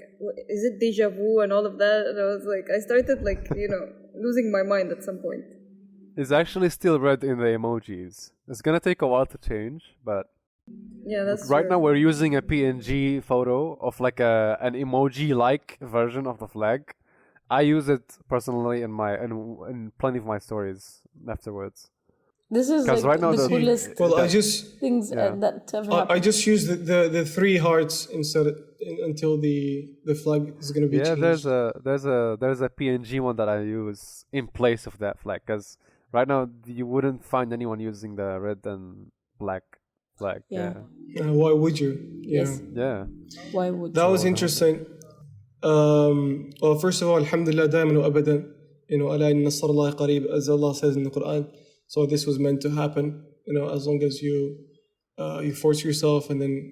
is it deja vu and all of that? And I was like, I started losing my mind at some point. It's actually still red in the emojis. It's gonna take a while to change, but yeah, that's right true. now we're using a PNG photo of an emoji-like version of the flag. I use it personally in plenty of my stories afterwards. This is like right now the coolest things that have happened. I just use the 3 hearts until the flag is going to be changed. there's a PNG one that I use in place of that flag, because right now you wouldn't find anyone using the red and black flag. Yeah. Why would you? Yes. Yeah. Why would that was interesting. Well, first of all, alhamdulillah, دائما وأبدا, ألا إن نصر الله قريب, as Allah says in the Quran. So this was meant to happen, as long as you force yourself and then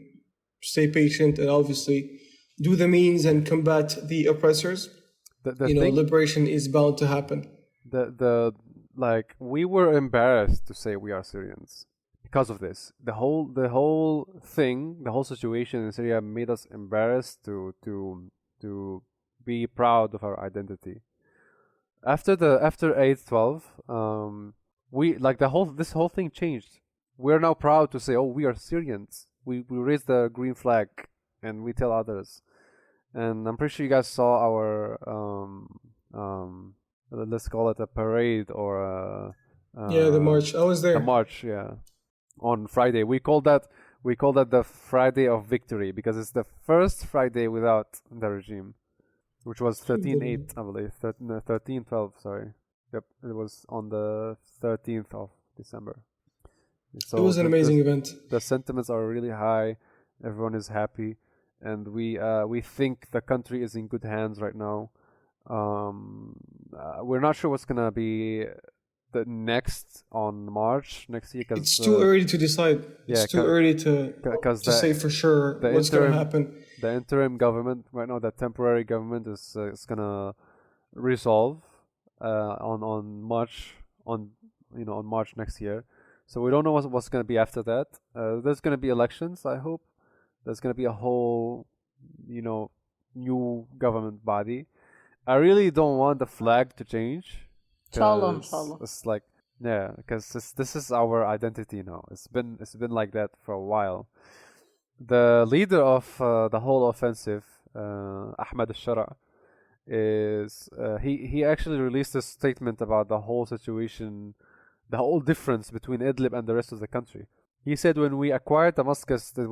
stay patient and obviously do the means and combat the oppressors. Liberation is bound to happen. We were embarrassed to say we are Syrians because of this. The whole thing, the whole situation in Syria made us embarrassed to be proud of our identity. After 8/12, this whole thing changed. We're now proud to say, oh, we are Syrians. We raise the green flag and we tell others. And I'm pretty sure you guys saw our let's call it a parade or the march. I was there. The march, yeah, on Friday. We call that the Friday of Victory because it's the first Friday without the regime. which was 13/8, I believe. 13/12, sorry. Yep, it was on the 13th of December. So it was an amazing event. The sentiments are really high. Everyone is happy, and we think the country is in good hands right now. We're not sure what's gonna be the next on March next year. It's too early to decide. It's too early to say for sure what's going to happen. The interim government right now, the temporary government is gonna resolve on March on March next year. So we don't know what's gonna be after that. There's gonna be elections. I hope there's gonna be a whole new government body. I really don't want the flag to change. Inshallah. It's like, yeah, because this is our identity now. It's been like that for a while. The leader of the whole offensive, Ahmed al-Shara, is he actually released a statement about the whole situation, the whole difference between Idlib and the rest of the country. He said when we acquired Damascus, it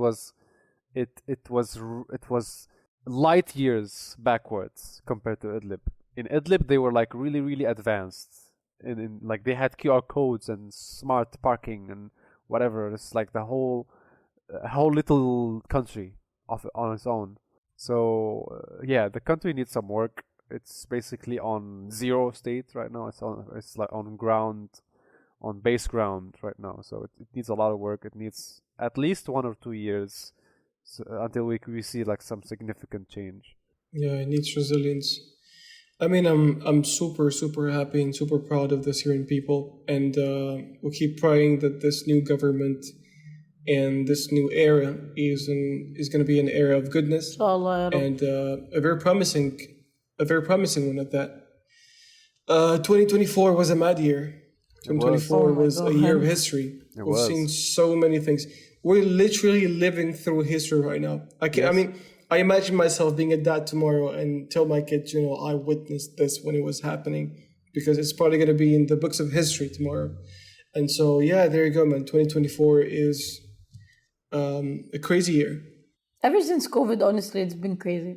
was light years backwards compared to Idlib. In Idlib, they were like really, really advanced. In like they had QR codes and smart parking and whatever. It's like the whole little country on its own. So yeah, the country needs some work. It's basically on zero state right now. It's like on base ground right now. So it needs a lot of work. It needs at least 1 or 2 years until we see like some significant change. Yeah, it needs resilience. I mean, I'm super, super happy and super proud of the Syrian people, and we'll keep praying that this new government and this new era is going to be an era of goodness, and a very promising one at that. 2024 was a mad year. 2024 was a year of history. We've seen so many things. We're literally living through history right now. I imagine myself being a dad tomorrow and tell my kids, I witnessed this when it was happening, because it's probably going to be in the books of history tomorrow. And so, yeah, there you go, man. 2024 is a crazy year. Ever since COVID, honestly, it's been crazy.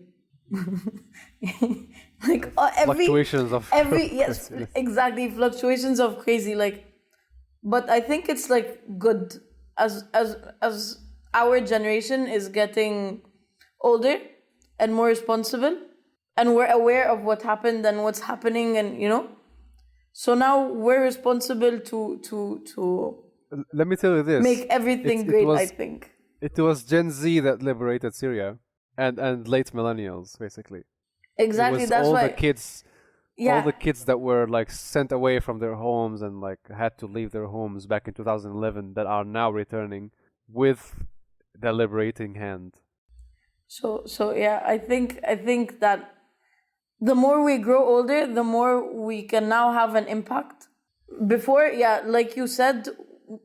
Fluctuations of yes, exactly, fluctuations of crazy. But I think it's good as our generation is getting older and more responsible, and we're aware of what happened and what's happening, and so now we're responsible to let me tell you this, make everything great. I think it was Gen Z that liberated Syria and late millennials, basically. Exactly, that's why all the kids that were sent away from their homes and had to leave their homes back in 2011 that are now returning with the liberating hand. So yeah, I think that the more we grow older, the more we can now have an impact. Before, yeah, like you said,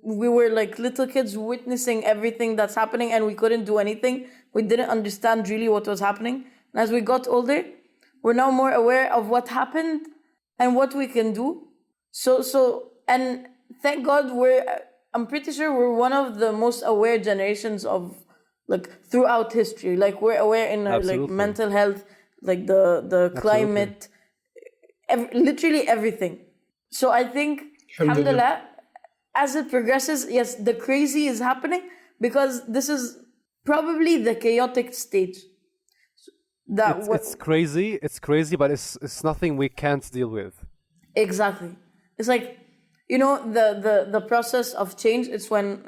we were like little kids witnessing everything that's happening, and we couldn't do anything. We didn't understand really what was happening. And as we got older, we're now more aware of what happened and what we can do. So and thank God I'm pretty sure we're one of the most aware generations of throughout history. We're aware in our mental health, the climate, literally everything. So I think, alhamdulillah, as it progresses, yes, the crazy is happening, because this is probably the chaotic stage. It's crazy, but it's nothing we can't deal with. Exactly. It's the process of change. It's when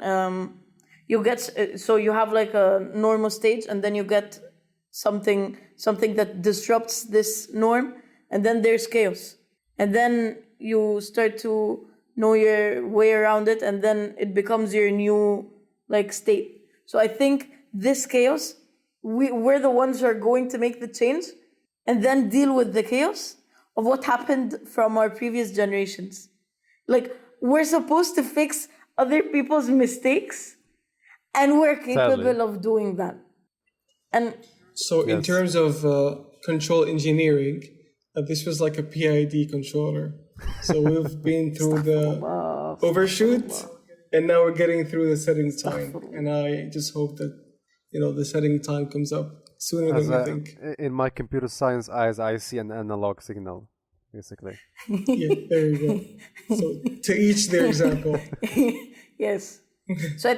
you get, so you have a normal stage, and then you get something that disrupts this norm, and then there's chaos, and then you start to know your way around it, and then it becomes your new state. So I think this chaos, we're the ones who are going to make the change, and then deal with the chaos of what happened from our previous generations. We're supposed to fix other people's mistakes, and we're capable of doing that. And so in terms of control engineering, this was like a PID controller. So we've been through the overshoot, and now we're getting through the setting time. And I just hope that the setting time comes up sooner than you think. In my computer science eyes, I see an analog signal, basically. Yeah, there you go. So to each their example. Yes. So I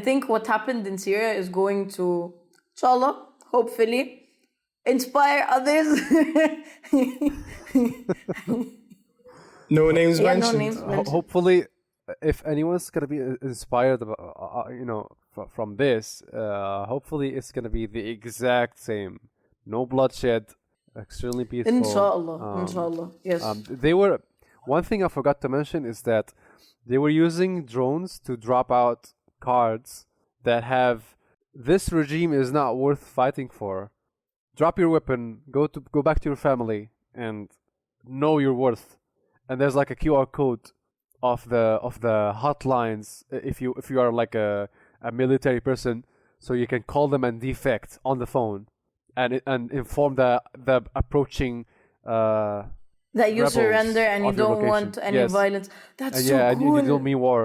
think what happened in Syria is going to, inshallah, hopefully, inspire others. No names Yeah, mentioned. no names mentioned. Hopefully, if anyone's gonna be inspired, from this, hopefully it's gonna be the exact same. No bloodshed, extremely peaceful. Inshallah. Yes. They were. One thing I forgot to mention is that they were using drones to drop out cards that have, "This regime is not worth fighting for. Drop your weapon. Go back to your family and know your worth." And there's like a QR code of the hotlines if you are like a military person, so you can call them and defect on the phone and inform the approaching that you rebels surrender and you of your don't location. want any Yes. violence. That's And so yeah, cool. and you don't mean war.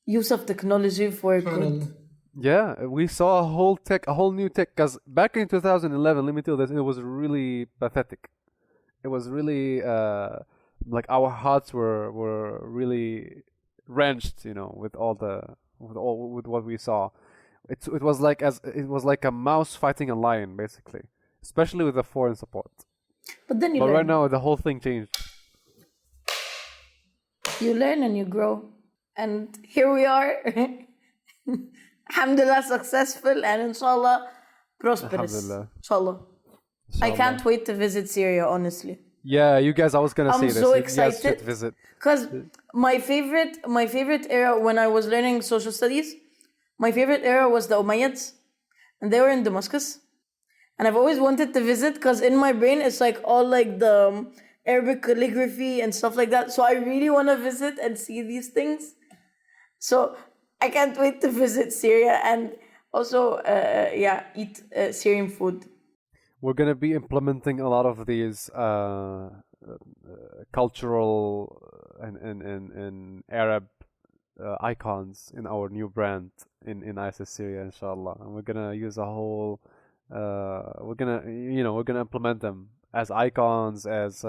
Use of technology for good. Yeah, we saw a whole new tech. Because back in 2011, let me tell you this, it was really pathetic. It was really like our hearts were really wrenched, with with what we saw. It was like a mouse fighting a lion, basically, especially with the foreign support. But then you But learn. right now, the whole thing changed. You learn and you grow. And here we are. Alhamdulillah, successful and inshallah prosperous. Alhamdulillah. Inshallah. I can't wait to visit Syria, honestly. Yeah, you guys, I was gonna I'm say this. so You guys excited. should visit. Because my favorite era when I was learning social studies, my favorite era was the Umayyads. And they were in Damascus. And I've always wanted to visit because in my brain it's like all like the Arabic calligraphy and stuff like that. So I really want to visit and see these things. So I can't wait to visit Syria and also eat Syrian food. We're gonna be implementing a lot of these cultural and Arab icons in our new brand in ISIS Syria, inshallah. And we're gonna use a whole. We're gonna implement them as icons, as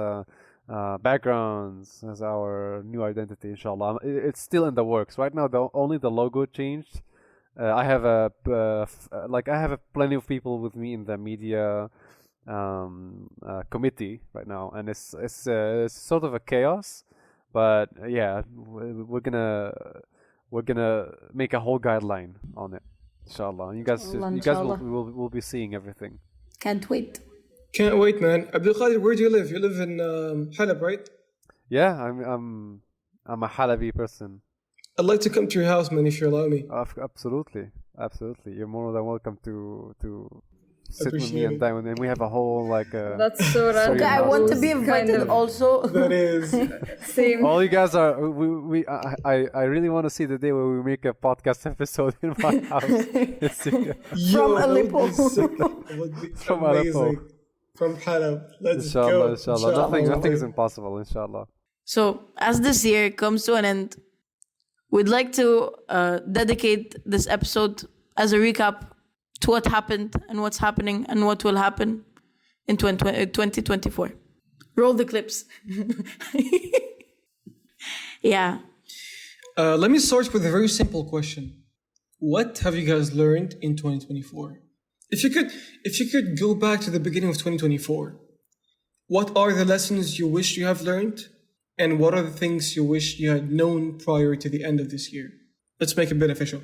backgrounds, as our new identity, inshallah. It's still in the works right now. Only the logo changed. I have plenty of people with me in the media committee right now, and it's sort of a chaos. But yeah, we're gonna make a whole guideline on it, inshallah. You guys will be seeing everything. Can't wait. Can't wait, man. Abdul Qadir, where do you live? You live in Halab, right? Yeah, I'm a Halabi person. I'd like to come to your house, man, if you allow me. Absolutely. You're more than welcome to sit with me Appreciate and dine with me. And we have a whole That's so random. Okay, I want to be Kind invited of. also. That is. Same. All you guys are. I really want to see the day where we make a podcast episode in my house. in Syria. Yo, that would Aleppo. be sick. That would be From amazing. Aleppo. From Halab. Let's Inshallah, go. Nothing is impossible, inshallah. So, as this year comes to an end, we'd like to dedicate this episode as a recap to what happened and what's happening and what will happen in 2024. Roll the clips. Yeah. Let me start with a very simple question. What have you guys learned in 2024? If you could go back to the beginning of 2024, what are the lessons you wish you have learned? And what are the things you wish you had known prior to the end of this year? Let's make it beneficial.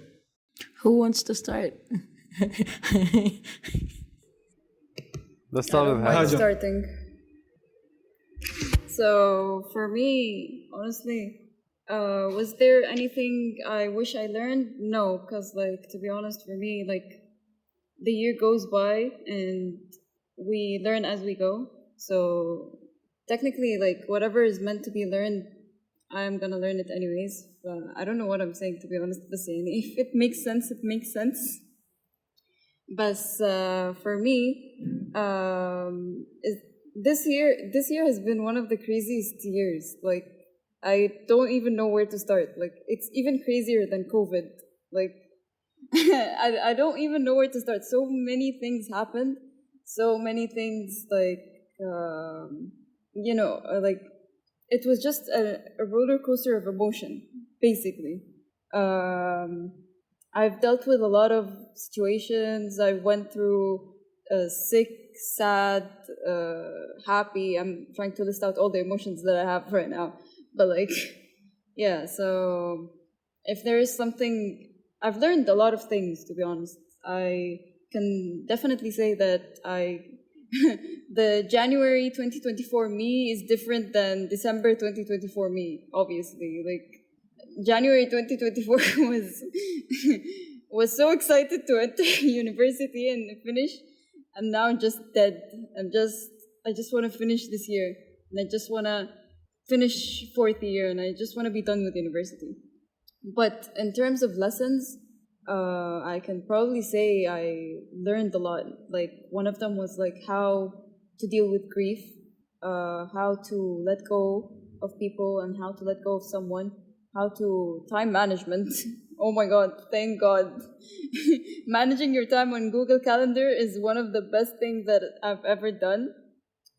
Who wants to start? Let's start with Haja. Haja. Starting. So for me, honestly, was there anything I wish I learned? No, because to be honest, for me, the year goes by and we learn as we go. So technically, whatever is meant to be learned, I'm gonna learn it anyways. But I don't know what I'm saying, to be honest. But if it makes sense, it makes sense. But for me, this year has been one of the craziest years. I don't even know where to start. It's even crazier than COVID. I don't even know where to start. So many things happened. so many things, like, like, it was just a roller coaster of emotion, basically. I've dealt with a lot of situations. I went through sick, sad, happy. I'm trying to list out all the emotions that I have right now. But, like, yeah, so if there is something, I've learned a lot of things, to be honest. I can definitely say that the January 2024 me is different than December 2024 me, obviously. Like, January 2024 was so excited to enter university and finish. I'm now just dead. I just want to finish this year. And I just want to finish fourth year, and I just want to be done with university. But in terms of lessons, I can probably say I learned a lot. Like, one of them was like how to deal with grief, how to let go of people and how to let go of someone, how to time management. Oh my God, thank God. Managing your time on Google Calendar is one of the best things that I've ever done.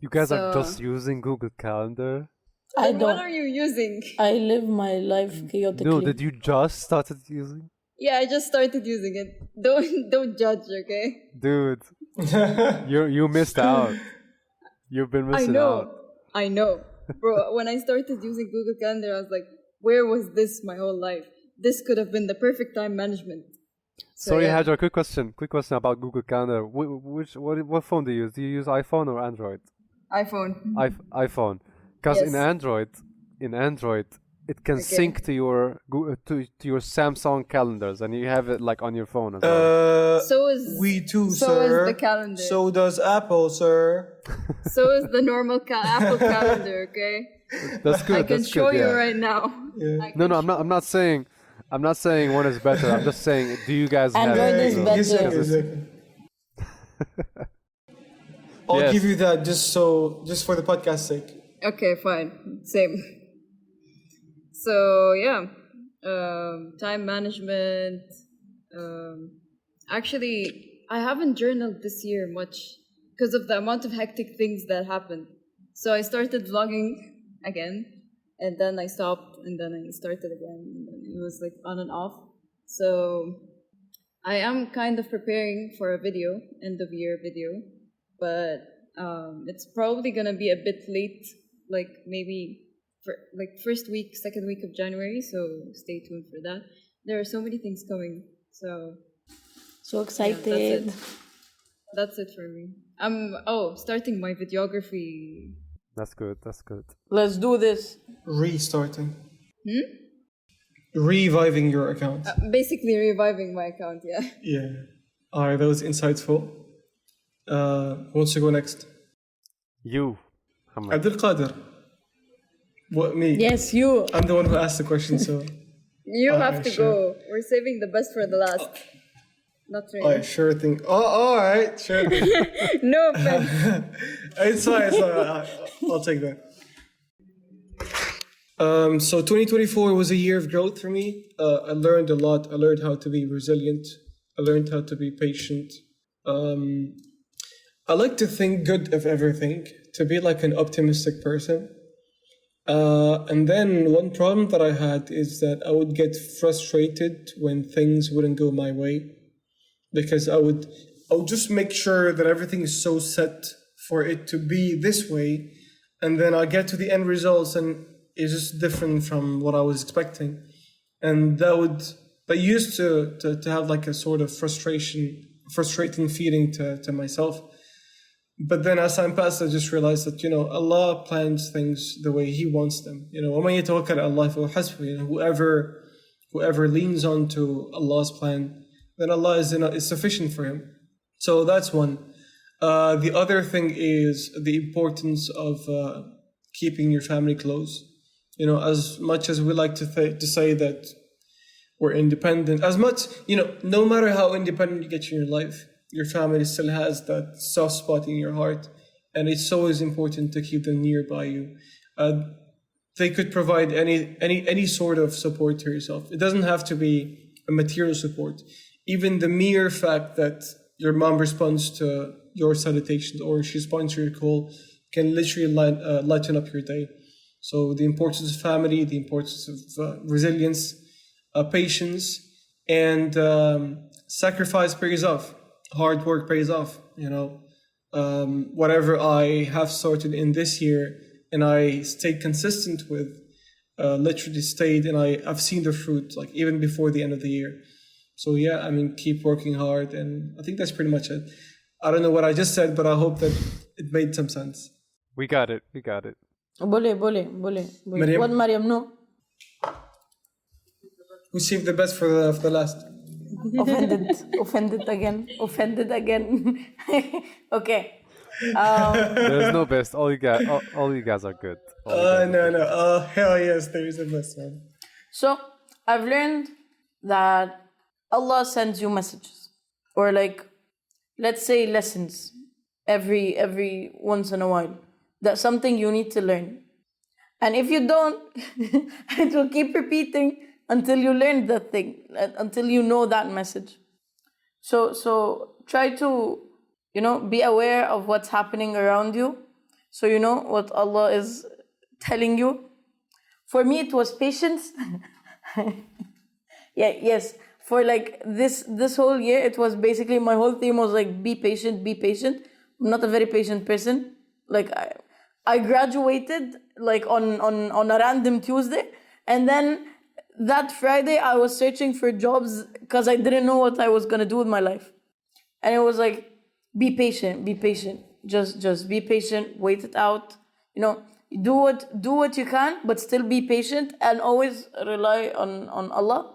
You guys are just using Google Calendar? I What don't. are you using? I live my life chaotically. No, did you just started using? Yeah, I just started using it. Don't judge, okay? Dude, you missed out. You've been missing out. I know. Bro, when I started using Google Calendar, I was like, where was this my whole life? This could have been the perfect time management. So, Sorry, yeah. Hajar, quick question about Google Calendar. What phone do you use? Do you use iPhone or Android? iPhone. iPhone. Because Yes. in Android, it can sync to your to your Samsung calendars, and you have it like on your phone as well. So is We too, so sir. is the calendar. So does Apple, sir. So is the normal Apple calendar, okay? That's good. I can that's show good, you yeah. right now. Yeah. No, I'm not saying one is better. I'm just saying, do you guys have Android it? is So- better. Exactly, exactly. I'll Yes. give you that just for the podcast's sake. Okay, fine. Same. So yeah, time management. Actually, I haven't journaled this year much because of the amount of hectic things that happened. So I started vlogging again, and then I stopped, and then I started again. And then it was like on and off. So I am kind of preparing for a video, end of year video, but it's probably gonna be a bit late, like maybe for like first week, second week of January. So stay tuned for that. There are so many things coming. So So yeah, excited. that's it for me. I'm starting my videography. That's good. That's good. Let's do this. Restarting. Reviving your account. Basically reviving my account. Yeah. Yeah. Alright, that was insightful. Who wants to go next? You, Hamad. Abdul Qadir. What, me? Yes, you. I'm the one who asked the question, so. You have Alright, to sure. go. We're saving the best for the last. Not really. Alright, sure thing. Oh, alright, sure thing. No offense. It's fine. I'll take that. So 2024 was a year of growth for me. I learned a lot. I learned how to be resilient. I learned how to be patient. I like to think good of everything, to be like an optimistic person. And then one problem that I had is that I would get frustrated when things wouldn't go my way, because I would just make sure that everything is so set for it to be this way, and then I get to the end results and it's just different from what I was expecting, and that used to have like a sort of frustrating feeling to myself. But then as time passed, I just realized that, Allah plans things the way He wants them. وَمَن يَتَوَكَّلْ عَلَى اللَّهِ فَهُوَ حَسْبُهُ. Whoever leans on to Allah's plan, then Allah is sufficient for him. So that's one. The other thing is the importance of keeping your family close. As much as we like to say that we're independent, no matter how independent you get in your life, your family still has that soft spot in your heart, and it's always important to keep them nearby you. They could provide any sort of support to yourself. It doesn't have to be a material support. Even the mere fact that your mom responds to your salutations or she responds to your call can literally lighten up your day. So the importance of family, the importance of resilience, patience, and sacrifice pays off. Hard work pays off. Whatever I have started in this year, and I stayed consistent with, literally stayed, and I've seen the fruit like even before the end of the year. So yeah, keep working hard, and I think that's pretty much it. I don't know what I just said, but I hope that it made some sense. We got it. Bole. Mariam? What Mariam? No. We saved the best for the last. Offended again. Okay. There's no best. All you guys are good. No. Hell yes, there is a best one. So I've learned that Allah sends you messages, or let's say lessons, every once in a while. That's something you need to learn. And if you don't, it will keep repeating until you learn that thing, until you know that message. So try to, be aware of what's happening around you, so you know what Allah is telling you. For me, it was patience. Yes. For this whole year, it was basically, my whole theme was be patient. I'm not a very patient person. I graduated on a random Tuesday, and then that Friday I was searching for jobs because I didn't know what I was gonna do with my life. And it was be patient. Just be patient, wait it out. Do what you can, but still be patient and always rely on Allah.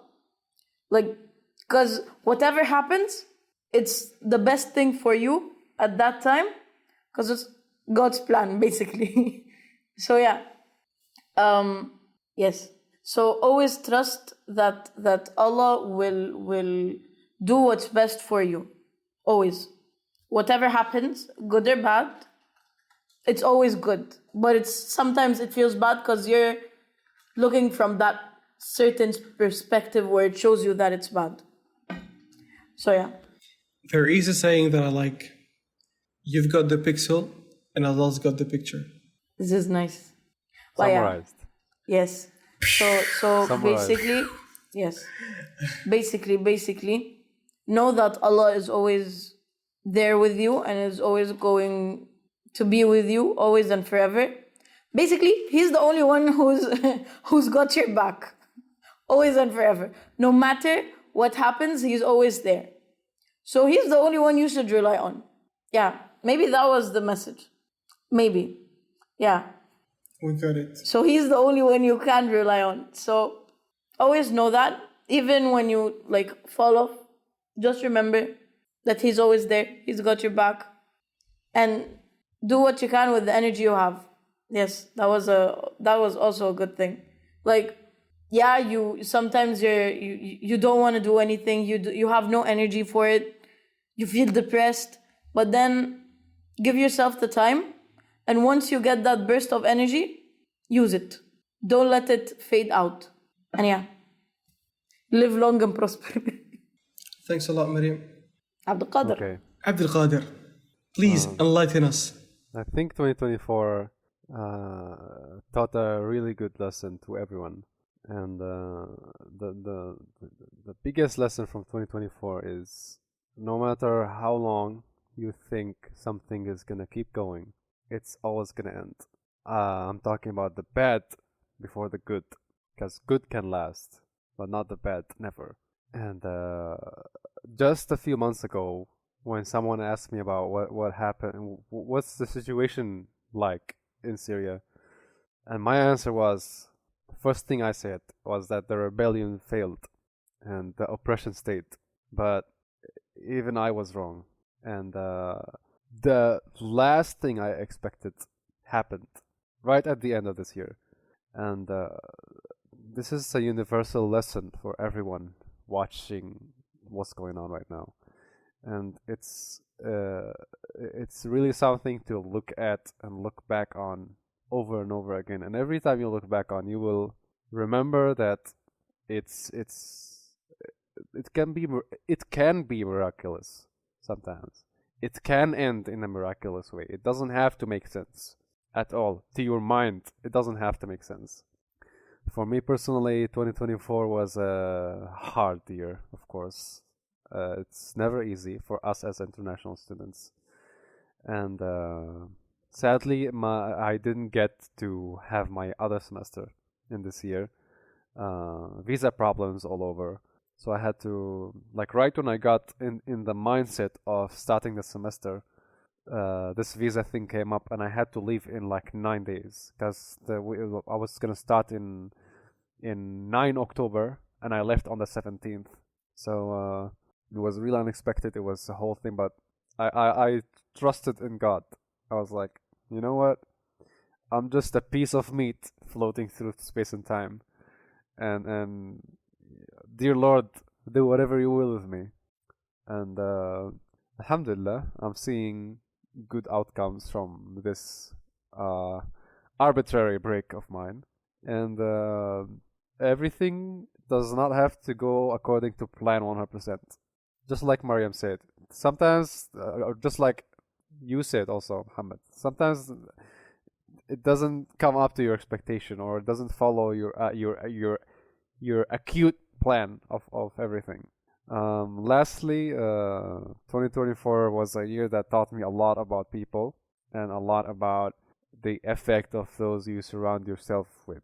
Because whatever happens, it's the best thing for you at that time, because it's God's plan, basically. So yeah. Yes. So always trust that Allah will do what's best for you. Always. Whatever happens, good or bad, it's always good. But sometimes it feels bad because you're looking from that certain perspective where it shows you that it's bad. So yeah. There is a saying that I like. You've got the pixel and Allah's got the picture. This is nice. But Summarized. Yeah. Yes. So basically, yes. Basically, know that Allah is always there with you and is always going to be with you always and forever. Basically, He's the only one who's got your back. Always and forever. No matter what happens, He's always there. So He's the only one you should rely on. Yeah. Maybe that was the message. Maybe. Yeah. We got it. So He's the only one you can rely on. So always know that. Even when you fall off, just remember that He's always there. He's got your back. And do what you can with the energy you have. Yes, that was also a good thing. You sometimes you don't want to do anything. You have no energy for it. You feel depressed. But then give yourself the time. And once you get that burst of energy, use it. Don't let it fade out. And yeah, live long and prosper. Thanks a lot, Mariam. Abdul Qadir. Okay. Abdul Qadir, please enlighten us. I think 2024 taught a really good lesson to everyone, and the biggest lesson from 2024 is no matter how long you think something is gonna keep going, it's always gonna end. I'm talking about the bad before the good, because good can last, but not the bad, never. And just a few months ago, when someone asked me about what happened, what's the situation like in Syria, and my answer was, the first thing I said was that the rebellion failed and the oppression stayed. But even I was wrong, and the last thing I expected happened right at the end of this year. And this is a universal lesson for everyone watching what's going on right now, and it's really something to look at and look back on over and over again. And every time you look back on, you will remember that it can be miraculous sometimes. it can end in a miraculous way. It doesn't have to make sense at all. To your mind, it doesn't have to make sense. For me personally, 2024 was a hard year, of course. It's never easy for us as international students. And sadly, I didn't get to have my other semester in this year. Visa problems all over. So I had to, like, right when I got in the mindset of starting the semester, this visa thing came up, and I had to leave in like 9 days because I was gonna start in 9 October, and I left on the 17th. So it was really unexpected. It was the whole thing, but I trusted in God. I was like, you know what? I'm just a piece of meat floating through space and time, and dear Lord, do whatever you will with me. And alhamdulillah, I'm seeing good outcomes from this arbitrary break of mine. And everything does not have to go according to plan 100%. Just like Mariam said. Sometimes, or just like you said also, Muhammad, sometimes it doesn't come up to your expectation, or it doesn't follow your acute plan of everything. Lastly, 2024 was a year that taught me a lot about people and a lot about the effect of those you surround yourself with.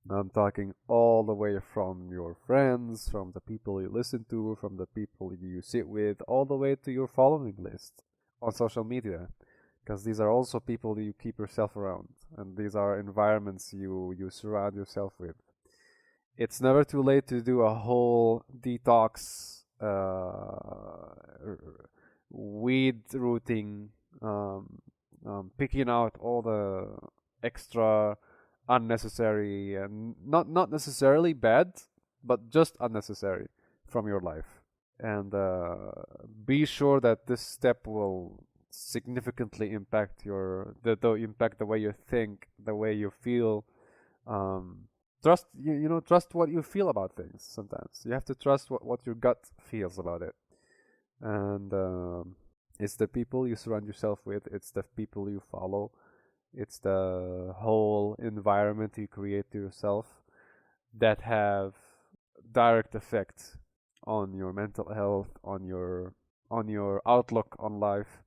I'm talking all the way from your friends, from the people you listen to, from the people you sit with, all the way to your following list on social media, because these are also people you keep yourself around, and these are environments you surround yourself with. It's never too late to do a whole detox, weed rooting, picking out all the extra unnecessary and not necessarily bad, but just unnecessary from your life. And be sure that this step will significantly impact the way you think, the way you feel. Trust trust what you feel about things. Sometimes you have to trust what your gut feels about it. And it's the people you surround yourself with, it's the people you follow, it's the whole environment you create to yourself that have direct effect on your mental health, on your outlook on life,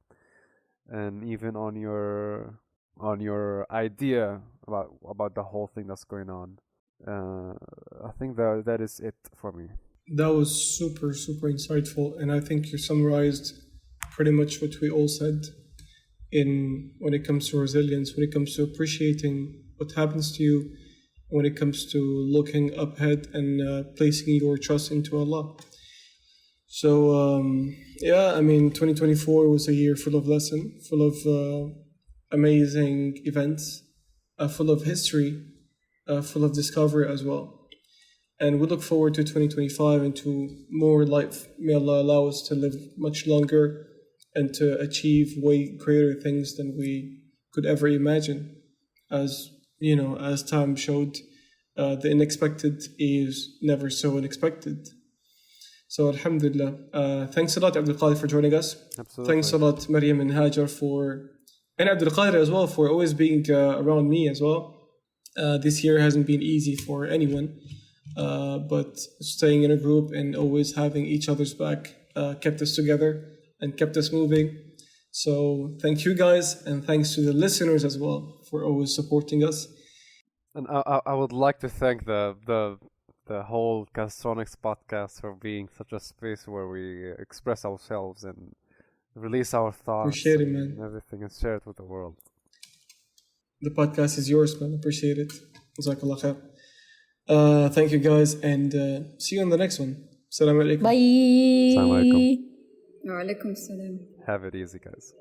and even on your idea about the whole thing that's going on. I think that is it for me. That was super, super insightful, and I think you summarized pretty much what we all said when it comes to resilience, when it comes to appreciating what happens to you, when it comes to looking up ahead and placing your trust into Allah. So, 2024 was a year full of lesson, full of amazing events, full of history, full of discovery as well. And we look forward to 2025 and to more life. May Allah allow us to live much longer and to achieve way greater things than we could ever imagine. As time showed, the unexpected is never so unexpected. So alhamdulillah. Thanks a lot, Abdul Qadir, for joining us. Absolutely. Thanks a lot, Mariam and Hajar, and Abdul Qadir as well, for always being around me as well. This year hasn't been easy for anyone, but staying in a group and always having each other's back kept us together and kept us moving. So thank you guys, and thanks to the listeners as well for always supporting us. And I would like to thank the whole Castronics Podcast for being such a space where we express ourselves and release our thoughts. Appreciate it, man. And everything, and share it with the world. The podcast is yours, man. Appreciate it. Jazakallah khair. Thank you guys, and see you on the next one. Assalamu alaikum. Bye. Assalamu alaikum. Wa alaikum salam. Have it easy, guys.